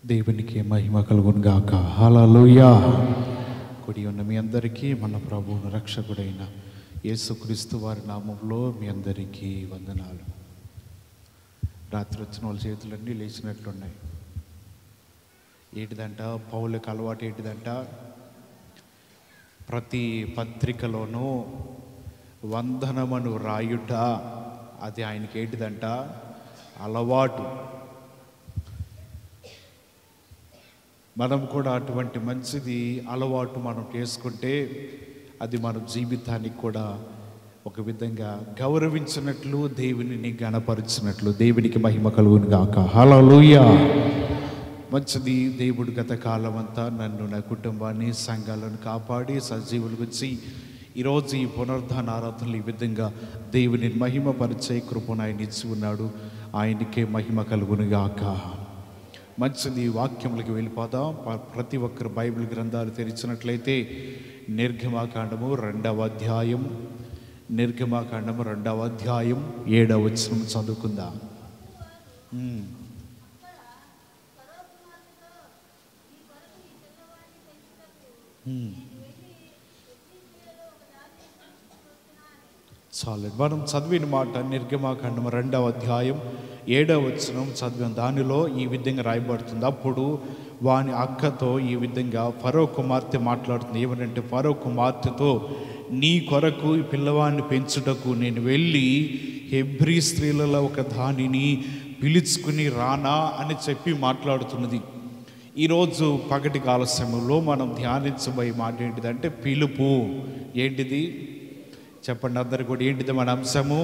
దేవునికి మహిమ కలుగును గాక. హల్లెలూయా. కూడి ఉన్న మీ అందరికీ మన ప్రభువును రక్షకుడైన యేసుక్రీస్తు వారి నామంలో మీ అందరికీ వందనాలు. రాత్రి వచ్చిన వాళ్ళ చేతులన్నీ లేచినట్లున్నాయి. ఏంటిదంట పౌలుకి అలవాటు ఏంటిదంట, ప్రతి పత్రికలోనూ వందనమను రాయుట, అది ఆయనకి ఏంటిదంట అలవాటు. మనం కూడా అటువంటి మంచిది అలవాటు మనం చేసుకుంటే అది మన జీవితానికి కూడా ఒక విధంగా గౌరవించినట్లు, దేవునిని గణపరిచినట్లు. దేవునికి మహిమ కలుగును గాక. హల్లెలూయా. మంచిది. దేవుడు గత కాలం అంతా నన్ను, నా కుటుంబాన్ని, సంఘాలను కాపాడి సజీవులు వచ్చి ఈరోజు ఈ పునరుద్ధాన ఆరాధనలు ఈ విధంగా దేవుని మహిమపరిచే కృపను ఆయన ఇచ్చి ఉన్నాడు. ఆయనకే మహిమ కలుగును గాక. మంచిది. వాక్యములకు వెళ్ళిపోదాం. ప్రతి ఒక్కరు బైబిల్ గ్రంథాలు తెరిచినట్లయితే నిర్గమాకాండము 2వ అధ్యాయం, నిర్గమాకాండము 2వ అధ్యాయం 7వ వచనం చదువుకుందాం. చాలు. మనం చదివిన మాట నిర్గమాకాండము 2వ అధ్యాయం 7వ వచనం చదివాం. దానిలో ఈ విధంగా రాయబడుతుంది. అప్పుడు వాని అక్కతో ఈ విధంగా ఫరో కుమార్తె మాట్లాడుతుంది. ఏమనంటే, ఫరో కుమార్తెతో, నీ కొరకు ఈ పిల్లవాడిని పెంచుటకు నేను వెళ్ళి హెబ్రీ స్త్రీలలో ఒక దానిని పిలుచుకుని రానా అని చెప్పి మాట్లాడుతున్నది. ఈరోజు పగటి కాల సమయంలో మనం ధ్యానించబోయే మాట ఏంటిదంటే పిలుపు. ఏంటిది చెప్పండి అందరు కూడా. ఏంటిది మన అంశము?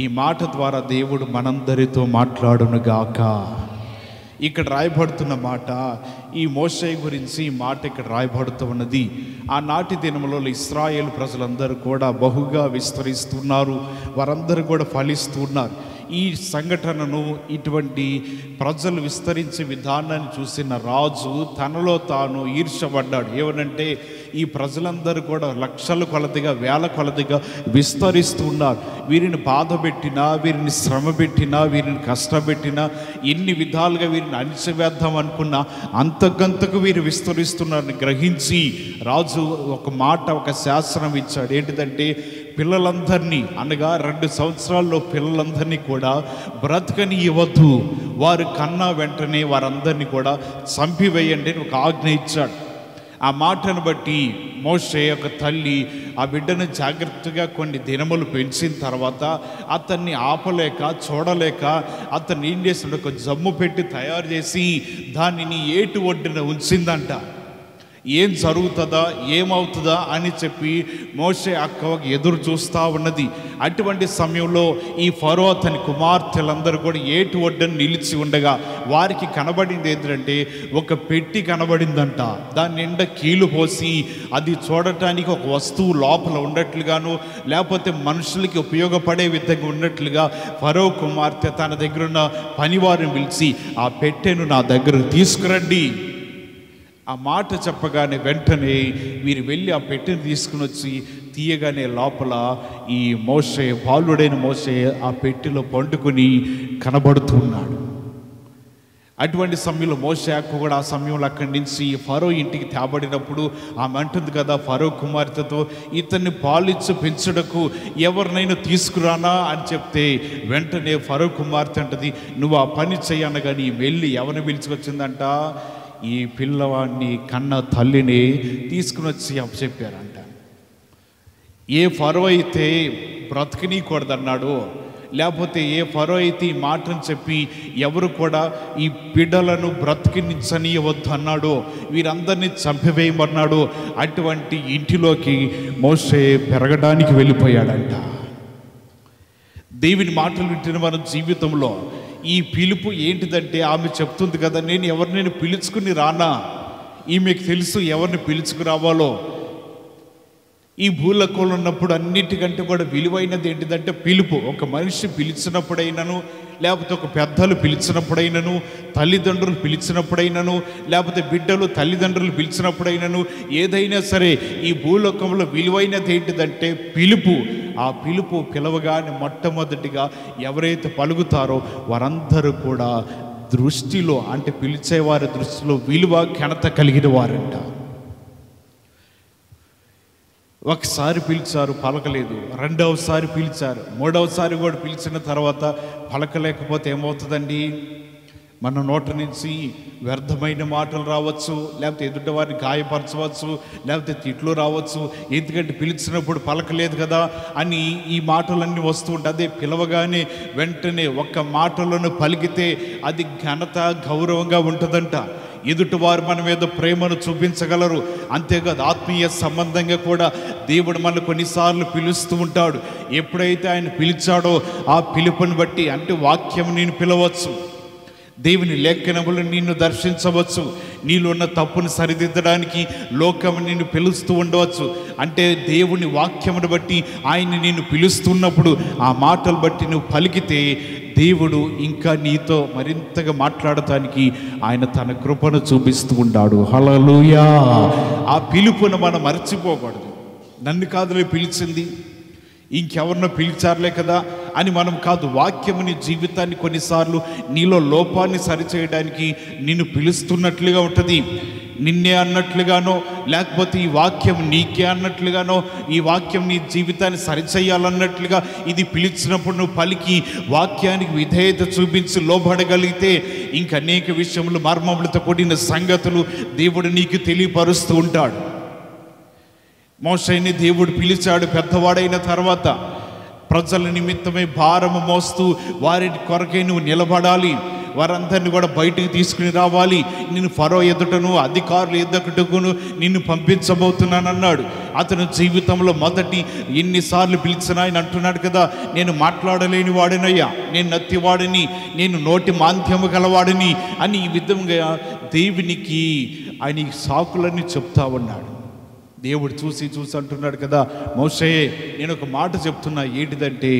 ఈ మాట ద్వారా దేవుడు మనందరితో మాట్లాడును గాక. ఇక్కడ రాయబడుతున్న మాట ఈ మోషే గురించి ఈ మాట ఇక్కడ రాయబడుతూ ఉన్నది. ఆనాటి దినములో ఇశ్రాయేలు ప్రజలందరూ కూడా బహుగా విస్తరిస్తున్నారు, వారందరూ కూడా ఫలిస్తున్నారు. ఈ సంఘటనను, ఇటువంటి ప్రజలు విస్తరించే విధానాన్ని చూసిన రాజు తనలో తాను ఈర్ష్యపడ్డాడు. ఏమనంటే, ఈ ప్రజలందరూ కూడా లక్షల కొలదిగా, వేల కొలదిగా విస్తరిస్తున్నారు. వీరిని బాధ పెట్టినా, వీరిని శ్రమ పెట్టినా, వీరిని కష్టపెట్టినా, ఎన్ని విధాలుగా వీరిని అణిచివేద్దాం అనుకున్నా అంతకంతకు వీరు విస్తరిస్తున్నారని గ్రహించి రాజు ఒక మాట, ఒక శాసనం ఇచ్చాడు. ఏంటిదంటే, పిల్లలందరినీ, అనగా 2 సంవత్సరాల్లో పిల్లలందరినీ కూడా బ్రతకని ఇవ్వద్దు, వారు కన్నా వెంటనే వారందరినీ కూడా చంపివేయండి అని ఒక ఆజ్ఞ ఇచ్చాడు. ఆ మాటను బట్టి మోషే యొక్క తల్లి ఆ బిడ్డను జాగ్రత్తగా కొన్ని దినములు పెంచిన తర్వాత అతన్ని ఆపలేక, చూడలేక అతన్ని ఏం చేసిన ఒక జమ్ము పెట్టి తయారు చేసి దానిని ఏటు ఒడ్డున ఉంచిందంట. ఏం జరుగుతుందా, ఏమవుతుందా అని చెప్పి మోషే అక్క ఎదురు చూస్తూ ఉన్నది. అటువంటి సమయంలో ఈ ఫరో అతని కుమార్తెలందరూ కూడా ఏటు ఒడ్డున నిలిచి ఉండగా వారికి కనబడింది ఏంటంటే, ఒక పెట్టి కనబడిందంట. దాని నిండా కీలు పోసి అది చూడటానికి ఒక వస్తువు లోపల ఉన్నట్లుగాను, లేకపోతే మనుషులకి ఉపయోగపడే విధంగా ఉన్నట్లుగా ఫరో కుమార్తె తన దగ్గర ఉన్న పనివారిని పిలిచి, ఆ పెట్టెను నా దగ్గరకు తీసుకురండి. ఆ మాట చెప్పగానే వెంటనే వీరు వెళ్ళి ఆ పెట్టెను తీసుకుని వచ్చి తీయగానే లోపల ఈ మోషే, బాలుడైన మోషే ఆ పెట్టెలో పండుకొని కనబడుతున్నాడు. అటువంటి సమయంలో మోషే అక్క కూడా ఆ సమయంలో అక్కడి నుంచి ఫరో ఇంటికి తేబడినప్పుడు ఆమె అంటుంది కదా ఫరో కుమార్తెతో, ఇతన్ని పాలిచ్చు పెంచుటకు ఎవరినైనా తీసుకురానా అని చెప్తే వెంటనే ఫరో కుమార్తె అంటది, నువ్వు ఆ పని చేయనగా నీ వెళ్ళి ఎవరిని పిలుచుకొచ్చిందంట, ఈ పిల్లవాడిని కన్న తల్లిని తీసుకుని వచ్చి చెప్పారంట. ఏ ఫరో అయితే బ్రతకనీకూడదన్నాడో, లేకపోతే ఏ ఫరో అయితే ఈ మాటను చెప్పి ఎవరు కూడా ఈ బిడ్డలను బ్రతికించనీయవద్దు అన్నాడో, వీరందరినీ చంపివేయమన్నాడో, అటువంటి ఇంటిలోకి మోషే పెరగడానికి వెళ్ళిపోయాడంట. దేవుని మాటలు వింటున్న మన జీవితంలో ఈ పిలుపు ఏంటిదంటే, ఆమె చెప్తుంది కదా, నేను ఎవరినైనా పిలుచుకుని రానా, ఈమెకు తెలుసు ఎవరిని పిలుచుకురావాలో. ఈ భూలోకంలో ఉన్నప్పుడు అన్నిటికంటే కూడా విలువైనది ఏంటిదంటే పిలుపు. ఒక మనిషి పిలిచినప్పుడైనను, లేకపోతే ఒక పెద్దలు పిలిచినప్పుడైనను, తల్లిదండ్రులు పిలిచినప్పుడైనను, లేకపోతే బిడ్డలు తల్లిదండ్రులు పిలిచినప్పుడైనను, ఏదైనా సరే ఈ భూలోకంలో విలువైనది ఏంటిదంటే పిలుపు. ఆ పిలుపు పిలవగానే మొట్టమొదటిగా ఎవరైతే పలుకుతారో వారందరూ కూడా దృష్టిలో, అంటే పిలిచేవారి దృష్టిలో విలువ ఘనత కలిగిన వారంట. ఒకసారి పిలిచారు, పలకలేదు. రెండవసారి పిలిచారు, మూడవసారి కూడా పిలిచిన తర్వాత పలకలేకపోతే ఏమవుతుందండి? మన నోట నుంచి వ్యర్థమైన మాటలు రావచ్చు, లేకపోతే ఎదుటివారిని గాయపరచవచ్చు, లేకపోతే తిట్లు రావచ్చు. ఎందుకంటే పిలిచినప్పుడు పలకలేదు కదా అని ఈ మాటలన్నీ వస్తూ ఉంటాయి. అదే పిలవగానే వెంటనే ఒక్క మాటలను పలికితే అది ఘనత, గౌరవంగా ఉంటుందంట. ఎదుటివారు మన మీద ప్రేమను చూపించగలరు. అంతేకాదు, ఆత్మీయ సంబంధంగా కూడా దేవుడు మనల్ని కొన్నిసార్లు పిలుస్తూ ఉంటాడు. ఎప్పుడైతే ఆయన పిలిచాడో ఆ పిలుపుని బట్టి, అంటే వాక్యం నేను పిలవచ్చు, దేవుని లేఖనములు నిన్ను దర్శించవచ్చు, నీలో ఉన్న తప్పును సరిదిద్దడానికి లోకం నిన్ను పిలుస్తూ ఉండవచ్చు. అంటే దేవుని వాక్యమును బట్టి ఆయన నిన్ను పిలుస్తున్నప్పుడు ఆ మాటలు బట్టి నువ్వు పలికితే దేవుడు ఇంకా నీతో మరింతగా మాట్లాడటానికి ఆయన తన కృపను చూపిస్తూ ఉంటాడు. హల్లెలూయా! ఆ పిలుపును మనం మర్చిపోకూడదు. నన్ను కాదులే పిలిచింది, ఇంకెవరినో పిలిచారులే కదా అని మనం కాదు. వాక్యము నీ జీవితాన్ని కొన్నిసార్లు నీలో లోపాన్ని సరిచేయడానికి నిన్ను పిలుస్తున్నట్లుగా ఉంటుంది. నిన్నే అన్నట్లుగానో, లేకపోతే ఈ వాక్యం నీకే అన్నట్లుగానో, ఈ వాక్యం నీ జీవితాన్ని సరిచేయాలన్నట్లుగా ఇది పిలిచినప్పుడు నువ్వు పలికి వాక్యానికి విధేయత చూపించి లోబడగలిగితే ఇంక అనేక విషయములు, మర్మములతో కూడిన సంగతులు దేవుడు నీకు తెలియపరుస్తూ ఉంటాడు. మోషేని దేవుడు పిలిచాడు. పెద్దవాడైన తర్వాత ప్రజల నిమిత్తమై భారము మోస్తూ వారి కొరకై నువ్వు నిలబడాలి, వారందరినీ కూడా బయటికి తీసుకుని రావాలి, నేను ఫరో ఎదుటను అధికారులు ఎదుటకును నిన్ను పంపించబోతున్నానన్నాడు. అతను జీవితంలో మొదటి ఎన్నిసార్లు పిలిచిన ఆయన అంటున్నాడు కదా, నేను మాట్లాడలేని వాడినయ్యా, నేను నత్తివాడిని, నేను నోటి మాంద్యము గలవాడిని అని ఈ విధంగా దేవునికి ఆయన సాకులన్నీ చెప్తా ఉన్నాడు. దేవుడు చూసి అంటున్నాడు కదా, మోషే నేను ఒక మాట చెప్తున్నా, ఏంటిదంటే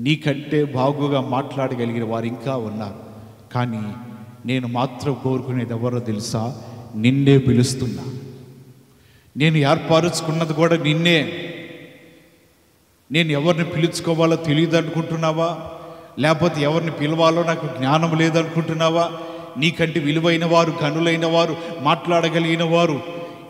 నీకంటే బాగుగా మాట్లాడగలిగిన వారు ఇంకా ఉన్నారు, కానీ నేను మాత్రం కోరుకునేది ఎవరో తెలుసా? నిన్నే పిలుస్తున్నా. నేను ఏర్పరుచుకున్నది కూడా నిన్నే. నేను ఎవరిని పిలుచుకోవాలో తెలియదు అనుకుంటున్నావా? లేకపోతే ఎవరిని పిలవాలో నాకు జ్ఞానం లేదనుకుంటున్నావా? నీకంటే విలువైన వారు, గనులైన వారు, మాట్లాడగలిగిన వారు,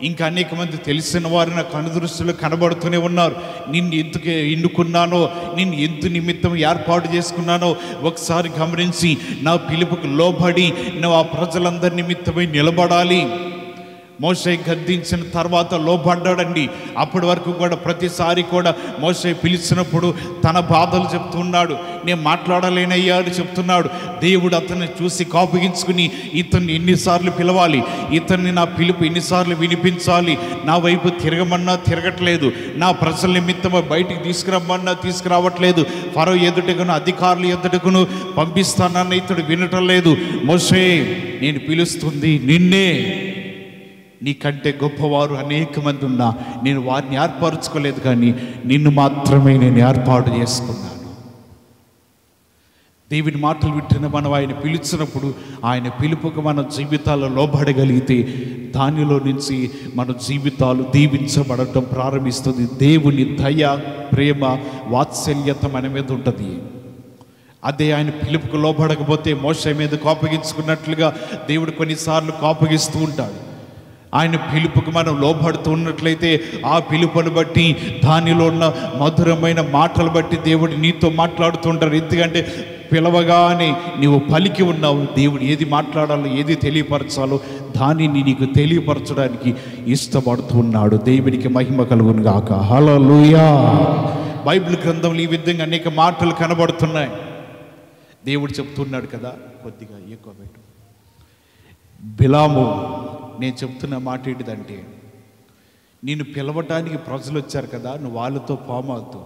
ఇంకా అనేక మంది తెలిసిన వారు నా కనుదృష్టిలో కనబడుతూనే ఉన్నారు. నిన్ను ఎందుకు ఎన్నుకున్నానో, నిన్ను ఎందు నిమిత్తం ఏర్పాటు చేసుకున్నానో ఒకసారి గమనించి నా పిలుపుకు లోబడి నువ్వు ఆ ప్రజలందరి నిమిత్తమై నిలబడాలి. మోషే గద్దించిన తర్వాత లోబడ్డాడండి. అప్పటి వరకు కూడా ప్రతిసారి కూడా మోషే పిలిచినప్పుడు తన బాధలు చెప్తున్నాడు, నేను మాట్లాడలేనయ్యా అని చెప్తున్నాడు. దేవుడు అతన్ని చూసి కోపగించుకుని ఇతన్ని ఎన్నిసార్లు పిలవాలి, ఇతన్ని నా పిలుపు ఎన్నిసార్లు వినిపించాలి, నా వైపు తిరగమన్నా తిరగట్లేదు, నా ప్రజల నిమిత్తం బయటికి తీసుకురమ్మన్నా తీసుకురావట్లేదు, ఫరో ఎదుటకును అధికారులు ఎదుటకును పంపిస్తానన్న ఇతడు వినటం లేదు. మోషే నేను పిలుస్తుంది నిన్నే, నీకంటే గొప్పవారు అనేక మంది ఉన్నా నేను వారిని ఏర్పరచుకోలేదు, కానీ నిన్ను మాత్రమే నేను ఏర్పాటు చేసుకున్నాను. దేవుని మాటలు వింటున్న మనం ఆయన పిలిచినప్పుడు ఆయన పిలుపుకు మన జీవితాల్లో లోబడగలిగితే దానిలో నుంచి మన జీవితాలు దీవించబడటం ప్రారంభిస్తుంది. దేవుని దయ, ప్రేమ, వాత్సల్యత మన మీద ఉంటుంది. అదే ఆయన పిలుపుకు లోబడకపోతే మోషే మీద కోపగించుకున్నట్లుగా దేవుడు కొన్నిసార్లు కోపగిస్తూ ఉంటాడు. ఆయన పిలుపుకు మనం లోబడుతూ ఉన్నట్లయితే ఆ పిలుపును బట్టి, దానిలో ఉన్న మధురమైన మాటలు బట్టి దేవుడు నీతో మాట్లాడుతుంటారు. ఎందుకంటే పిలవగానే నీవు పలికి ఉన్నావు. దేవుడు ఏది మాట్లాడాలో, ఏది తెలియపరచాలో దానిని నీకు తెలియపరచడానికి ఇష్టపడుతున్నాడు. దేవునికి మహిమ కలుగును గాక. హల్లెలూయా! బైబిల్ గ్రంథంలో ఈ విధంగా అనేక మాటలు కనబడుతున్నాయి. దేవుడు చెప్తున్నాడు కదా, కొద్దిగా ఎక్కువ పెట్టు. బిలాము, నేను చెప్తున్న మాట ఏంటిదంటే, నేను పిలవటానికి ప్రజలు వచ్చారు కదా, నువ్వు వాళ్ళతో పోమాలతో.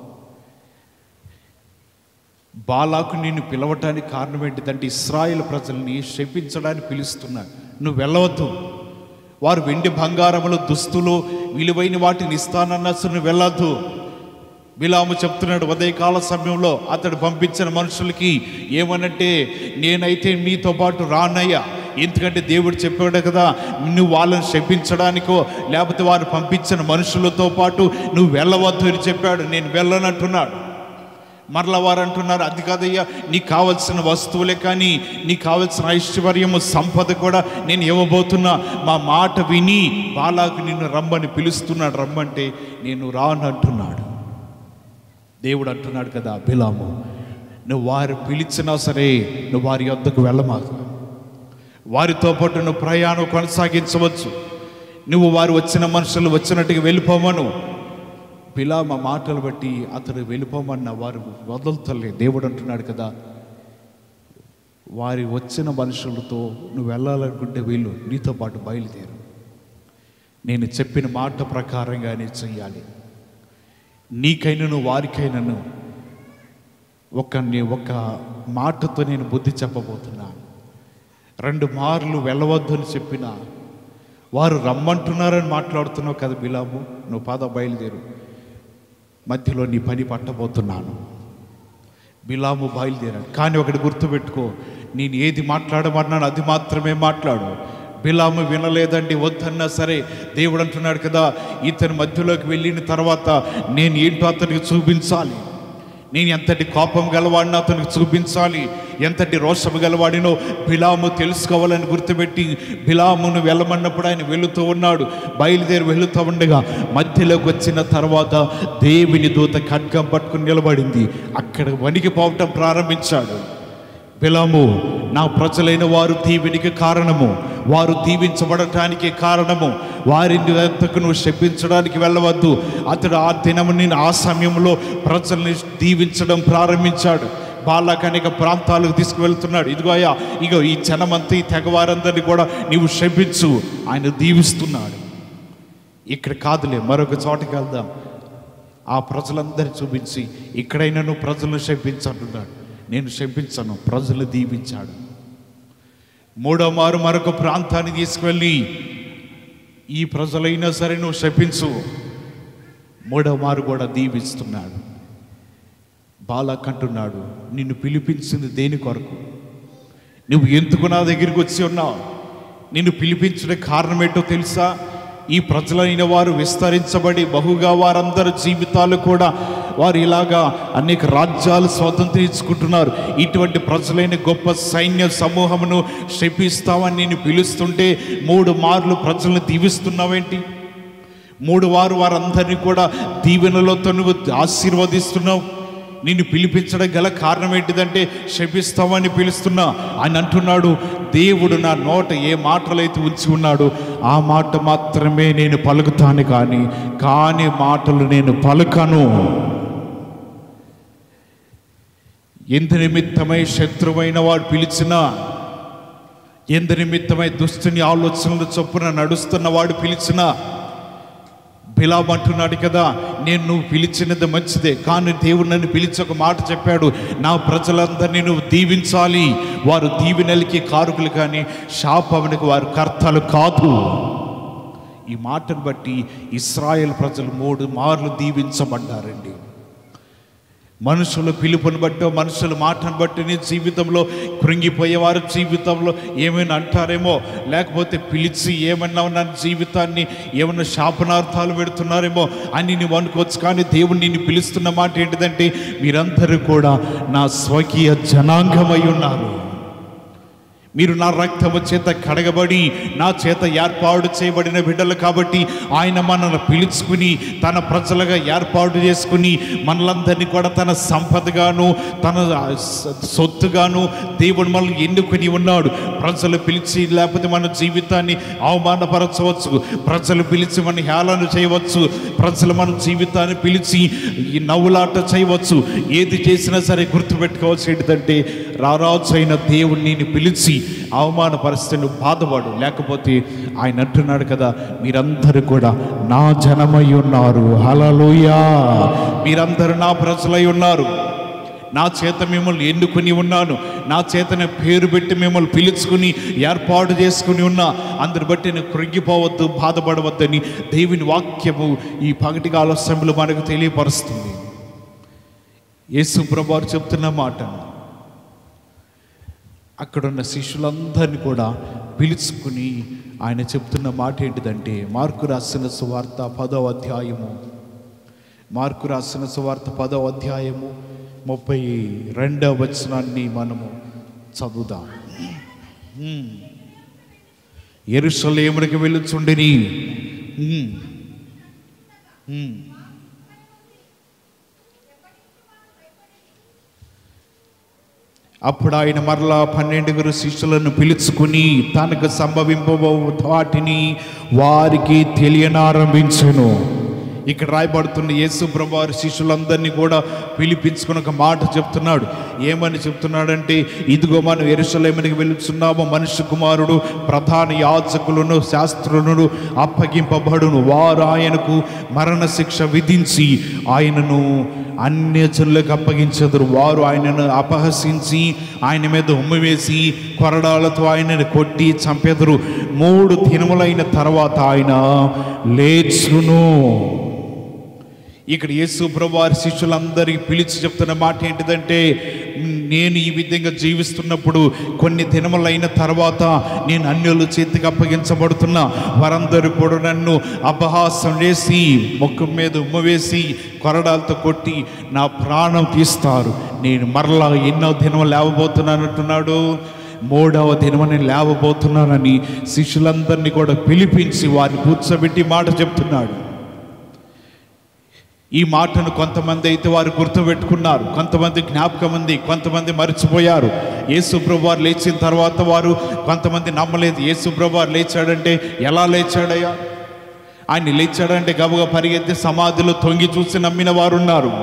బాలాకు నిన్ను పిలవటానికి కారణం ఏంటిదంటే, ఇశ్రాయేలు ప్రజల్ని శపించడానికి పిలుస్తున్నాను, నువ్వు వెళ్ళవద్దు. వారు వెండి బంగారములు, దుస్తులు, విలువైన వాటిని ఇస్తానన్నా నువ్వు వెళ్ళొద్దు. బిలాము చెప్తున్నాడు, ఉదయకాల సమయంలో అతడు పంపించిన మనుషులకి ఏమనంటే, నేనైతే మీతో పాటు రానయ్యా, ఎందుకంటే దేవుడు చెప్పాడు కదా, నువ్వు వాళ్ళని శపించడానికో లేకపోతే వారు పంపించిన మనుషులతో పాటు నువ్వు వెళ్ళవద్దు అని చెప్పాడు. నేను వెళ్ళనంటున్నాడు. మరలా వారు అంటున్నారు, అది కాదయ్యా, నీకు కావలసిన వస్తువులే కానీ నీకు కావలసిన ఐశ్వర్యము సంపద కూడా నేను ఇవ్వబోతున్నా, మా మాట విని బాలాకు నిన్ను రమ్మని పిలుస్తున్నాడు, రమ్మంటే నేను రాను అంటున్నాడు. దేవుడు అంటున్నాడు కదా, బిలాము నువ్వు వారు పిలిచినా సరే నువ్వు వారి యొద్దకు వెళ్ళమాకు, వారితో పాటు నువ్వు ప్రయాణం కొనసాగించవచ్చు, నువ్వు వారు వచ్చిన మనుషులు వచ్చినట్టుగా వెళ్ళిపోమను. బిలాము మాటలు బట్టి అతడు వెళ్ళిపోమన్న వారు వదులుతలే. దేవుడు అంటున్నాడు కదా, వారి వచ్చిన మనుషులతో నువ్వు వెళ్ళాలనుకుంటే వీళ్ళు నీతో పాటు బయలుదేరు, నేను చెప్పిన మాట ప్రకారంగానే చెయ్యాలి. నీకైనను వారికైనను ఒక మాటతో నేను బుద్ధి చెప్పబోతున్నా. 2 మార్లు వెళ్ళవద్దు అని చెప్పినా వారు రమ్మంటున్నారని మాట్లాడుతున్నావు కదా బిలాము, నువ్వు పద బయలుదేరు, మధ్యలో నీ పని పట్టబోతున్నాను. బిలాము బయలుదేరాడు. కానీ ఒకటి గుర్తుపెట్టుకో, నేను ఏది మాట్లాడమన్నాను అది మాత్రమే మాట్లాడు. బిలాము వినలేదండి, వద్దన్నా సరే దేవుడు అంటున్నాడు కదా, ఇతని మధ్యలోకి వెళ్ళిన తర్వాత నేను ఏంటో అతనికి చూపించాలి, నేను ఎంతటి కోపం గలవాడినో అతనికి చూపించాలి, ఎంతటి రోషము గలవాడినో బిలాము తెలుసుకోవాలని గుర్తుపెట్టి బిలామును వెళ్ళమన్నప్పుడు ఆయన వెళుతూ ఉన్నాడు. బయలుదేరి వెళుతూ ఉండగా మధ్యలోకి వచ్చిన తర్వాత దేవుని దూత ఖడ్గం పట్టుకుని నిలబడింది. అక్కడ వణికిపోవటం ప్రారంభించాడు. బిలాము, నా ప్రజలైన వారు దీవెనికి కారణము, వారు దీవించబడటానికి కారణము, వారిని ఎంతకు నువ్వు శపించడానికి వెళ్ళవద్దు. అతడు ఆ దినముని ఆ సమయంలో ప్రజల్ని దీవించడం ప్రారంభించాడు. బాలాకు అనేక ప్రాంతాలకు తీసుకువెళ్తున్నాడు. ఇదిగో అయ్యా, ఇగో ఈ జనమంతా ఈ తెగవారందరినీ కూడా నీవు శపించు, ఆయన దీవిస్తున్నాడు. ఇక్కడ కాదులే, మరొక చోటకి వెళ్దాం, ఆ ప్రజలందరినీ చూపించి ఇక్కడైనా నువ్వు ప్రజలను శపించంటున్నాడు. నేను శపించను, ప్రజలు దీవించాడు. 3వ మారు మరొక ప్రాంతాన్ని తీసుకువెళ్ళి ఈ ప్రజలైనా సరే నువ్వు శపించు, 3వ మారు కూడా దీవిస్తున్నాడు. బాలాకు అంటున్నాడు, నిన్ను పిలిపించింది దేని కొరకు? నువ్వు ఎందుకు నా దగ్గరికి వచ్చి ఉన్నావు? నిన్ను పిలిపించడానికి కారణం ఏంటో తెలుసా? ఈ ప్రజలైన వారు విస్తరించబడి బహుగా వారందరి జీవితాలు కూడా వారు ఇలాగా అనేక రాజ్యాలు స్వతంత్రించుకుంటున్నారు. ఇటువంటి ప్రజలైన గొప్ప సైన్య సమూహమును శపిస్తామని నేను పిలుస్తుంటే 3 మార్లు ప్రజలను దీవిస్తున్నావేంటి? 3 వారందరినీ కూడా దీవెనలతో నువ్వు ఆశీర్వదిస్తున్నావు. నిన్ను పిలిపించడం గల కారణం ఏంటిదంటే శపిస్తామని పిలుస్తున్నా. ఆయన అంటున్నాడు, దేవుడు నా నోట ఏ మాటలైతే ఉంచి ఉన్నాడో ఆ మాట మాత్రమే నేను పలుకుతాను, కాని మాటలు నేను పలుకను. ఎందు నిమిత్తమై శత్రువైన వాడు పిలిచినా, ఎందు నిమిత్తమై దుష్టుని ఆలోచనలు చొప్పున నడుస్తున్న వాడు పిలిచినా, బిలాము అంటున్నాడు కదా, నువ్వు పిలిచినది మంచిదే, కానీ దేవుడు నన్ను పిలిచి ఒక మాట చెప్పాడు, నా ప్రజలందరినీ నువ్వు దీవించాలి, వారు దీవెనలకి కారకులు కానీ శాపమునికి వారు కర్తలు కాదు. ఈ మాటను బట్టి ఇశ్రాయేల్ ప్రజలు 3 మార్లు దీవించబడ్డారండి. మనుషుల పిలుపుని బట్టో మనుషుల మాటను బట్టి నీ జీవితంలో కృంగిపోయేవారు జీవితంలో ఏమైనా అంటారేమో, లేకపోతే పిలిచి ఏమన్నా నా జీవితాన్ని ఏమన్నా శాపనార్థాలు పెడుతున్నారేమో అని నువ్వు అనుకోవచ్చు. కానీ దేవుడు నిన్ను పిలుస్తున్న మాట ఏంటిదంటే, మీరందరూ కూడా నా స్వకీయ జనాంగమై ఉన్నారు, మీరు నా రక్తము చేత కడగబడి నా చేత ఏర్పాటు చేయబడిన బిడ్డలు కాబట్టి ఆయన మనల్ని పిలుచుకుని తన ప్రజలుగా ఏర్పాటు చేసుకుని మనలందరినీ కూడా తన సంపదగాను తన సొత్తుగాను దేవుడు మనల్ని ఎన్నుకొని ఉన్నాడు. ప్రజలు పిలిచి లేకపోతే మన జీవితాన్ని అవమానపరచవచ్చు, ప్రజలు పిలిచి మన హేళన చేయవచ్చు, ప్రజలు మన జీవితాన్ని పిలిచి ఈ నవ్వులాట చేయవచ్చు. ఏది చేసినా సరే గుర్తుపెట్టుకోవచ్చు ఏంటంటే, రారాజు అయిన దేవుడు నిన్ను పిలిచి అవమానపరిస్తే నువ్వు బాధపడు. లేకపోతే ఆయన అంటున్నాడు కదా, మీరందరూ కూడా నా జనమై ఉన్నారు, హల్లెలూయా, మీరందరూ నా ప్రజలై ఉన్నారు, నా చేత మిమ్మల్ని ఎన్నుకుని ఉన్నాను, నా చేతనే పేరు పెట్టి మిమ్మల్ని పిలుచుకుని ఏర్పాటు చేసుకుని ఉన్నా. అందరి బట్టి నేను కృంగిపోవద్దు, బాధపడవద్దని దేవుని వాక్యము ఈ పగటికాల సమయంలో మనకు తెలియపరుస్తుంది. యేసు ప్రభువు చెప్తున్న మాట, అక్కడున్న శిష్యులందరినీ కూడా పిలుచుకుని ఆయన చెప్తున్న మాట ఏంటిదంటే, మార్కు రాసిన సువార్త 10వ అధ్యాయము, మార్కు రాసిన సువార్త 10వ అధ్యాయము 32వ వచనాన్ని మనము చదువుదాం. యెరూషలేమునకు వెళ్ళుచుండిరి. అప్పుడు ఆయన మరలా 12 శిష్యులను పిలుచుకుని తనకు సంభవింపబో వాటిని వారికి తెలియనారంభించెను. ఇక్కడ రాయబడుతున్న యేసు ప్రభువారి శిష్యులందరినీ కూడా పిలిపించుకుని ఒక మాట చెప్తున్నాడు. ఏమని చెప్తున్నాడంటే, ఇదిగో మనం యెరూషలేమునకు వెళుచున్నాము, మనుష్య కుమారుడు ప్రధాన యాజకులను శాస్త్రులను అప్పగింపబడును. వారు ఆయనకు మరణశిక్ష విధించి ఆయనను అన్యజనులకు అప్పగించెదరు. వారు ఆయనను అపహసించి ఆయన మీద ఉమ్మివేసి కొరడాలతో ఆయనను కొట్టి చంపెదరు. 3 దినములైన తర్వాత ఆయన లేచును. ఇక్కడ యేసు ప్రభువారి శిష్యులందరికీ పిలిచి చెప్తున్న మాట ఏంటిదంటే, నేను ఈ విధంగా జీవిస్తున్నప్పుడు కొన్ని దినములైన తర్వాత నేను అన్యుల చేతికి అప్పగించబడుతున్నా. వారందరూ కూడా నన్ను అపహాసం చేసి ముఖం మీద ఉమ్మవేసి కొరడాలతో కొట్టి నా ప్రాణం తీస్తారు. నేను మరలా ఎన్నో దినములు లేవబోతున్నానంటున్నాడు. 3వ దినము నేను లేవబోతున్నానని శిష్యులందరినీ కూడా పిలిపించి వారిని కూర్చోబెట్టి మాట చెప్తున్నాడు. ఈ మాటను కొంతమంది అయితే వారు గుర్తుపెట్టుకున్నారు, కొంతమంది జ్ఞాపకం ఉంది, కొంతమంది మర్చిపోయారు. యేసు ప్రభువారు లేచిన తర్వాత వారు కొంతమంది నమ్మలేదు. యేసు ప్రభువారు లేచాడంటే ఎలా లేచాడయ్యా? ఆయన లేచాడంటే గబగబా పరిగెత్తి సమాధిలో తొంగి చూసి నమ్మిన వారు ఉన్నారు.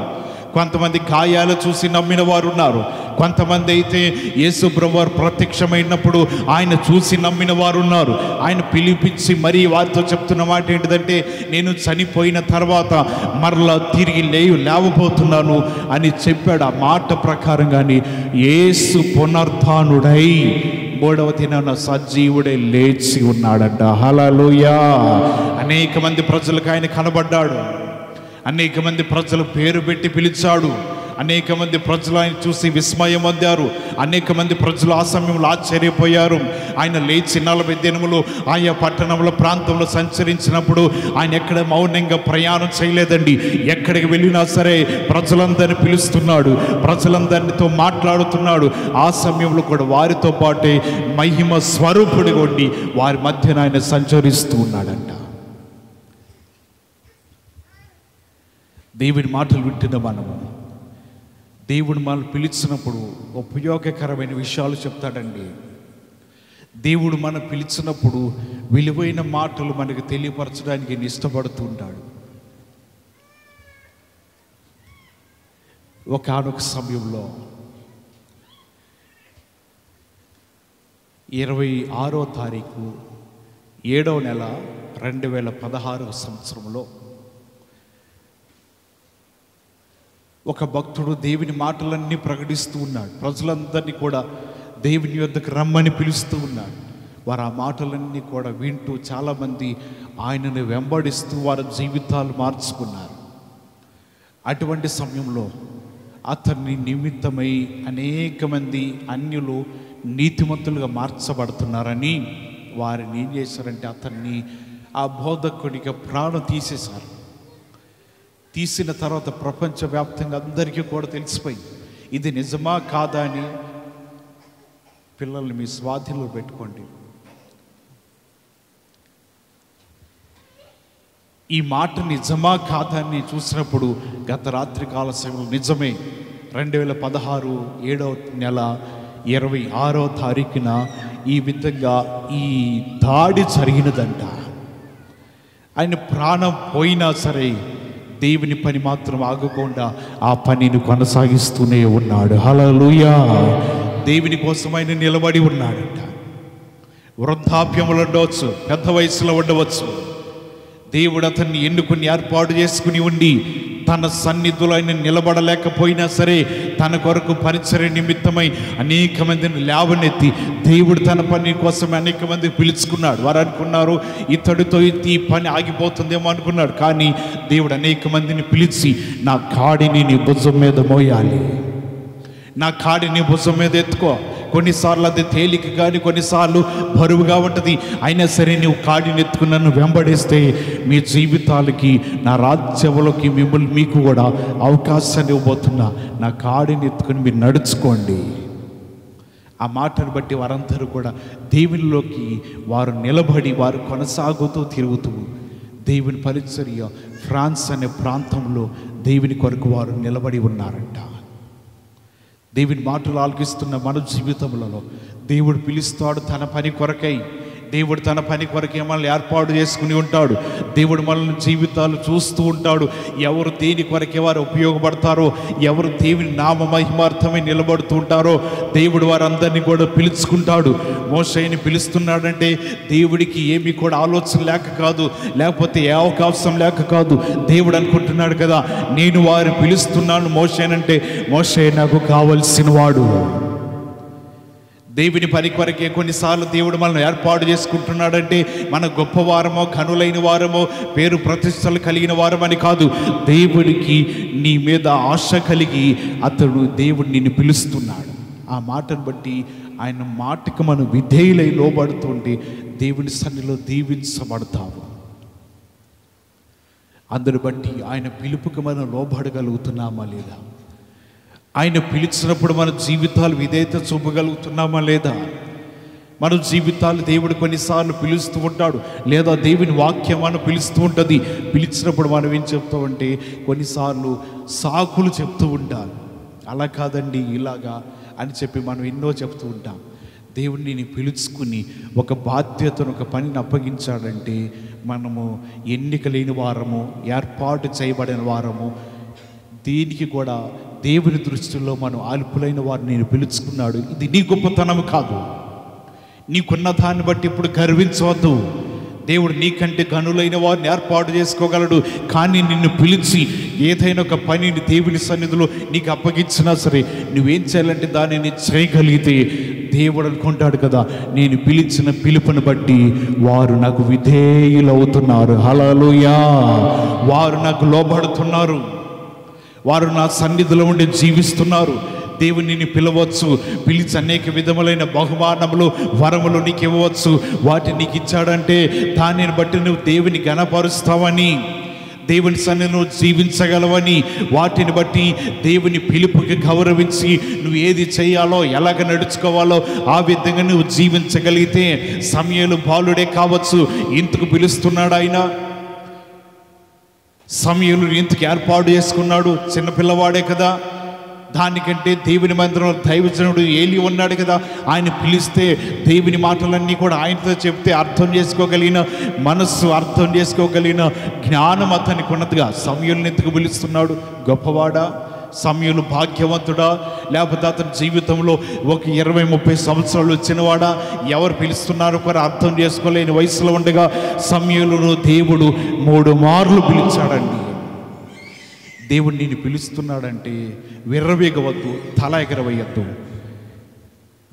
కొంతమంది గాయాలు చూసి నమ్మిన వారు ఉన్నారు. కొంతమంది అయితే యేసు ప్రభువారు ప్రత్యక్షమైనప్పుడు ఆయన చూసి నమ్మిన వారు ఉన్నారు. ఆయన పిలిపించి మరీ వారితో చెప్తున్న మాట ఏంటిదంటే, నేను చనిపోయిన తర్వాత మరలా తిరిగి లేవబోతున్నాను అని చెప్పాడు. ఆ మాట ప్రకారంగానే యేసు పునరుత్థానుడై 3వ దినాన సజీవుడే లేచి ఉన్నాడంట. హల్లెలూయా. అనేక మంది ప్రజలకు ఆయన కనబడ్డాడు. అనేక మంది ప్రజలు పేరు పెట్టి పిలిచాడు. అనేక మంది ప్రజలు ఆయన చూసి విస్మయం పొందారు. అనేక మంది ప్రజలు ఆ సమయంలో ఆశ్చర్యపోయారు. ఆయన లేచి 40 దినములు ఆయా పట్టణంలో ప్రాంతంలో సంచరించినప్పుడు ఆయన ఎక్కడ మౌనంగా ప్రయాణం చేయలేదండి. ఎక్కడికి వెళ్ళినా సరే ప్రజలందరినీ పిలుస్తున్నాడు, ప్రజలందరితో మాట్లాడుతున్నాడు. ఆ సమయంలో కూడా వారితో పాటే మహిమ స్వరూపుడిగా ఉండి వారి మధ్యన ఆయన సంచరిస్తూ ఉన్నాడంట. దేవుని మాటలు వింటున్న మనము, దేవుడు మనల్ని పిలిచినప్పుడు ఉపయోగకరమైన విషయాలు చెప్తాడండి. దేవుడు మనం పిలిచినప్పుడు విలువైన మాటలు మనకు తెలియపరచడానికి ఇష్టపడుతూ ఉంటాడు. ఒకానొక సమయంలో 26వ తారీఖు 7వ నెల 2016వ సంవత్సరంలో ఒక భక్తుడు దేవుని మాటలన్నీ ప్రకటిస్తూ ఉన్నాడు. ప్రజలందరినీ కూడా దేవుని యొద్దకు రమ్మని పిలుస్తూ ఉన్నాడు. వారు ఆ మాటలన్నీ కూడా వింటూ చాలామంది ఆయనను వెంబడిస్తూ వారి జీవితాలు మార్చుకున్నారు. అటువంటి సమయంలో అతన్ని నిమిత్తమై అనేక మంది అన్యులు నీతిమంతులుగా మార్చబడుతున్నారని వారిని ఏం చేశారంటే అతన్ని ఆ బోధకుడిగా ప్రాణం తీసేశారు. తీసిన తర్వాత ప్రపంచవ్యాప్తంగా అందరికీ కూడా తెలిసిపోయింది. ఇది నిజమా కాదా అని పిల్లల్ని మీ స్వాధీనంలో పెట్టుకోండి. ఈ మాట నిజమా కాదా అని చూసినప్పుడు గత రాత్రి కాల సమయంలో నిజమే. 2016 7వ నెల 26వ తారీఖున ఈ విధంగా ఈ దాడి జరిగినదంట. ఆయన ప్రాణం పోయినా సరే దేవుని పని మాత్రం ఆగకుండా ఆ పనిని కొనసాగిస్తూనే ఉన్నాడు. హల్లెలూయా. దేవుని కోసం ఆయన నిలబడి ఉన్నాడంట. వృద్ధాప్యములు ఉండవచ్చు, పెద్ద వయసులో ఉండవచ్చు. దేవుడు అతన్ని ఎన్నుకుని ఏర్పాటు చేసుకుని ఉండి తన సన్నిధిలో ఆయన నిలబడలేకపోయినా సరే తన కొరకు పరిచర్య నిమిత్తమై అనేక మందిని లేవనెత్తి దేవుడు తన పని కోసం అనేక మంది పిలుచుకున్నాడు. వారు అనుకున్నారు ఇతడితో ఈ పని ఆగిపోతుందేమో అనుకున్నాడు. కానీ దేవుడు అనేక మందిని పిలిచి నా కాడిని నీ భుజం మీద మోయాలి, నా కాడిని భుజం మీద ఎత్తుకో, కొన్నిసార్లు అది తేలిక కానీ కొన్నిసార్లు బరువుగా ఉంటుంది. అయినా సరే నువ్వు కాడిని ఎత్తుకుని నన్ను వెంబడిస్తే మీ జీవితాలకి నా రాజ్యంలోకి మీకు కూడా అవకాశాన్ని ఇవ్వబోతున్నా. నా కాడిని ఎత్తుకుని మీరు నడుచుకోండి. ఆ మాటను బట్టి వారందరూ కూడా దేవునిలోకి వారు నిలబడి వారు కొనసాగుతూ తిరుగుతూ దేవుని పరిచర్య ఫ్రాన్స్ అనే ప్రాంతంలో దేవుని కొరకు వారు నిలబడి ఉన్నారంట. దేవుని మాటలు ఆలకిస్తున్న మన జీవితంలో దేవుడు పిలుస్తాడు తన పని కొరకై. దేవుడు తన పని కొరకే మనల్ని ఏర్పాటు చేసుకుని ఉంటాడు. దేవుడు మనల్ని జీవితాలు చూస్తూ ఉంటాడు. ఎవరు దేని కొరకే వారు ఉపయోగపడతారో, ఎవరు దేవుని నామ మహిమార్థమై నిలబడుతూ ఉంటారో దేవుడు వారందరినీ కూడా పిలుచుకుంటాడు. మోషేని పిలుస్తున్నాడంటే దేవుడికి ఏమీ కూడా ఆలోచన లేక కాదు, లేకపోతే ఏ అవకాశం లేక కాదు. దేవుడు అనుకుంటున్నాడు కదా, నేను వారు పిలుస్తున్నాను మోషేనంటే మోషే నాకు కావలసిన వాడు. దేవుని పని కొరకే కొన్నిసార్లు దేవుడు మనల్ని ఏర్పాటు చేసుకుంటున్నాడంటే మన గొప్పవారమో కనులైన వారమో పేరు ప్రతిష్టలు కలిగిన వారమని కాదు. దేవుడికి నీ మీద ఆశ కలిగి దేవుడు నిన్ను పిలుస్తున్నాడు. ఆ మాటను బట్టి ఆయన మాటకు మనం విధేయులై లోబడుతుంటే దేవుని సన్నిధిలో దీవించబడతాము. అందుని బట్టి ఆయన పిలుపుకి మనం లోబడగలుగుతున్నామా లేదా? ఆయన పిలిచినప్పుడు మన జీవితాలు విధేయత చూపగలుగుతున్నామా లేదా? మన జీవితాలు దేవుడు కొన్నిసార్లు పిలుస్తూ ఉంటాడు, లేదా దేవుని వాక్యం మనం పిలుస్తూ ఉంటుంది. పిలిచినప్పుడు మనం ఏం చెప్తామంటే కొన్నిసార్లు సాకులు చెప్తూ ఉంటాను. అలా కాదండి ఇలాగా అని చెప్పి మనం ఎన్నో చెప్తూ ఉంటాం. దేవుడిని పిలుచుకుని ఒక బాధ్యతను ఒక పనిని అప్పగించాడంటే మనము ఎన్నిక లేని వారము, ఏర్పాటు చేయబడిన వారము. దీనికి కూడా దేవుని దృష్టిలో మనం అల్పులైన వారిని నేను పిలుచుకున్నాడు. ఇది నీ గొప్పతనం కాదు. నీకున్న దాన్ని బట్టి ఇప్పుడు గర్వించవద్దు. దేవుడు నీకంటే గనులైన వారిని ఏర్పాటు చేసుకోగలడు. కానీ నిన్ను పిలిచి ఏదైనా ఒక పనిని దేవుని సన్నిధిలో నీకు అప్పగించినా సరే నువ్వేం చేయాలంటే దానిని చేయగలిగితే దేవుడు అనుకుంటాడు కదా, నేను పిలిచిన పిలుపుని బట్టి వారు నాకు విధేయులవుతున్నారు. హల్లెలూయా. వారు నాకు లోబడుతున్నారు, వారు నా సన్నిధిలో ఉండి జీవిస్తున్నారు. దేవుని పిలవచ్చు, పిలిచి అనేక విధములైన బహుమానములు వరములు నీకు ఇవ్వవచ్చు. వాటిని నీకు ఇచ్చాడంటే దానిని బట్టి నువ్వు దేవుని ఘనపరుస్తావని, దేవుని సన్నిధిలో జీవించగలవని, వాటిని బట్టి దేవుని పిలుపుకి గౌరవించి నువ్వు ఏది చేయాలో ఎలాగ నడుచుకోవాలో ఆ విధంగా నువ్వు జీవించగలిగితే సమయలు బాలుడే కావచ్చు, ఇంతకు పిలుస్తున్నాడు ఆయన. సమయలు ఇంతకు ఏర్పాటు చేసుకున్నాడు, చిన్నపిల్లవాడే కదా. దానికంటే దేవుని మందిరంలో దైవజనుడు ఏలి ఉన్నాడు కదా, ఆయన పిలిస్తే దేవుని మాటలన్నీ కూడా ఆయనతో చెప్తే అర్థం చేసుకోగలిగిన మనస్సు, అర్థం చేసుకోగలిగిన జ్ఞానం అతనికి ఉన్నదిగా. సమయలను ఎందుకు పిలుస్తున్నాడు? గొప్పవాడా? సమయలు భాగ్యవంతుడా? లేకపోతే అతని జీవితంలో ఒక 20-30 సంవత్సరాలు వచ్చినవాడా? ఎవరు పిలుస్తున్నారు కూడా అర్థం చేసుకోలేని వయసులో ఉండగా సమయలను దేవుడు 3 మార్లు పిలిచాడండి. దేవుడు నిన్ను పిలుస్తున్నాడంటే విర్రవీగవద్దు, తల ఎగరవేయద్దు,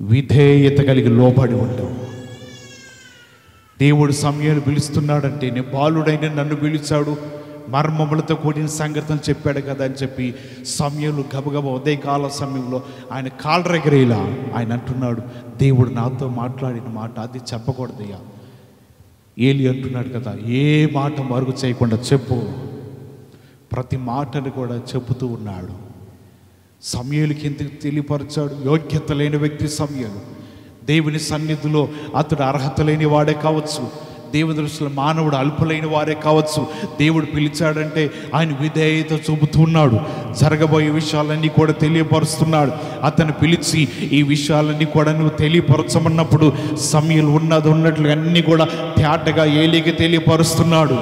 విధేయత కలిగి లోబడి ఉండవు. దేవుడు సమయాన్ని పిలుస్తున్నాడంటే నేను బాలుడైన నన్ను పిలిచాడు, మర్మములతో కూడిన సంగతిని చెప్పాడు కదా అని చెప్పి సమయంలో గబగబ ఉదయకాల సమయంలో ఆయన కాళ్ళరెగరేలా ఆయన అంటున్నాడు, దేవుడు నాతో మాట్లాడిన మాట అది చెప్పకూడదయ్యా. ఏలి అంటున్నాడు కదా, ఏ మాట మరుగు చేయకుండా చెప్పు. ప్రతి మాటను కూడా చెబుతూ ఉన్నాడు. సమయలుకి ఎందుకు తెలియపరచాడు? యోగ్యత లేని వ్యక్తి సమయలు. దేవుని సన్నిధిలో అతడు అర్హత లేని వాడే కావచ్చు, దేవుని దృష్టిలో మానవుడు అల్పులైన వారే కావచ్చు. దేవుడు పిలిచాడంటే ఆయన విధేయత చూపుతున్నాడు, జరగబోయే విషయాలన్నీ కూడా తెలియపరుస్తున్నాడు. అతను పిలిచి ఈ విషయాలన్నీ కూడా నువ్వు తెలియపరచమన్నప్పుడు సమయలు ఉన్నట్లు అన్నీ కూడా తేటగా ఏలికి తెలియపరుస్తున్నాడు.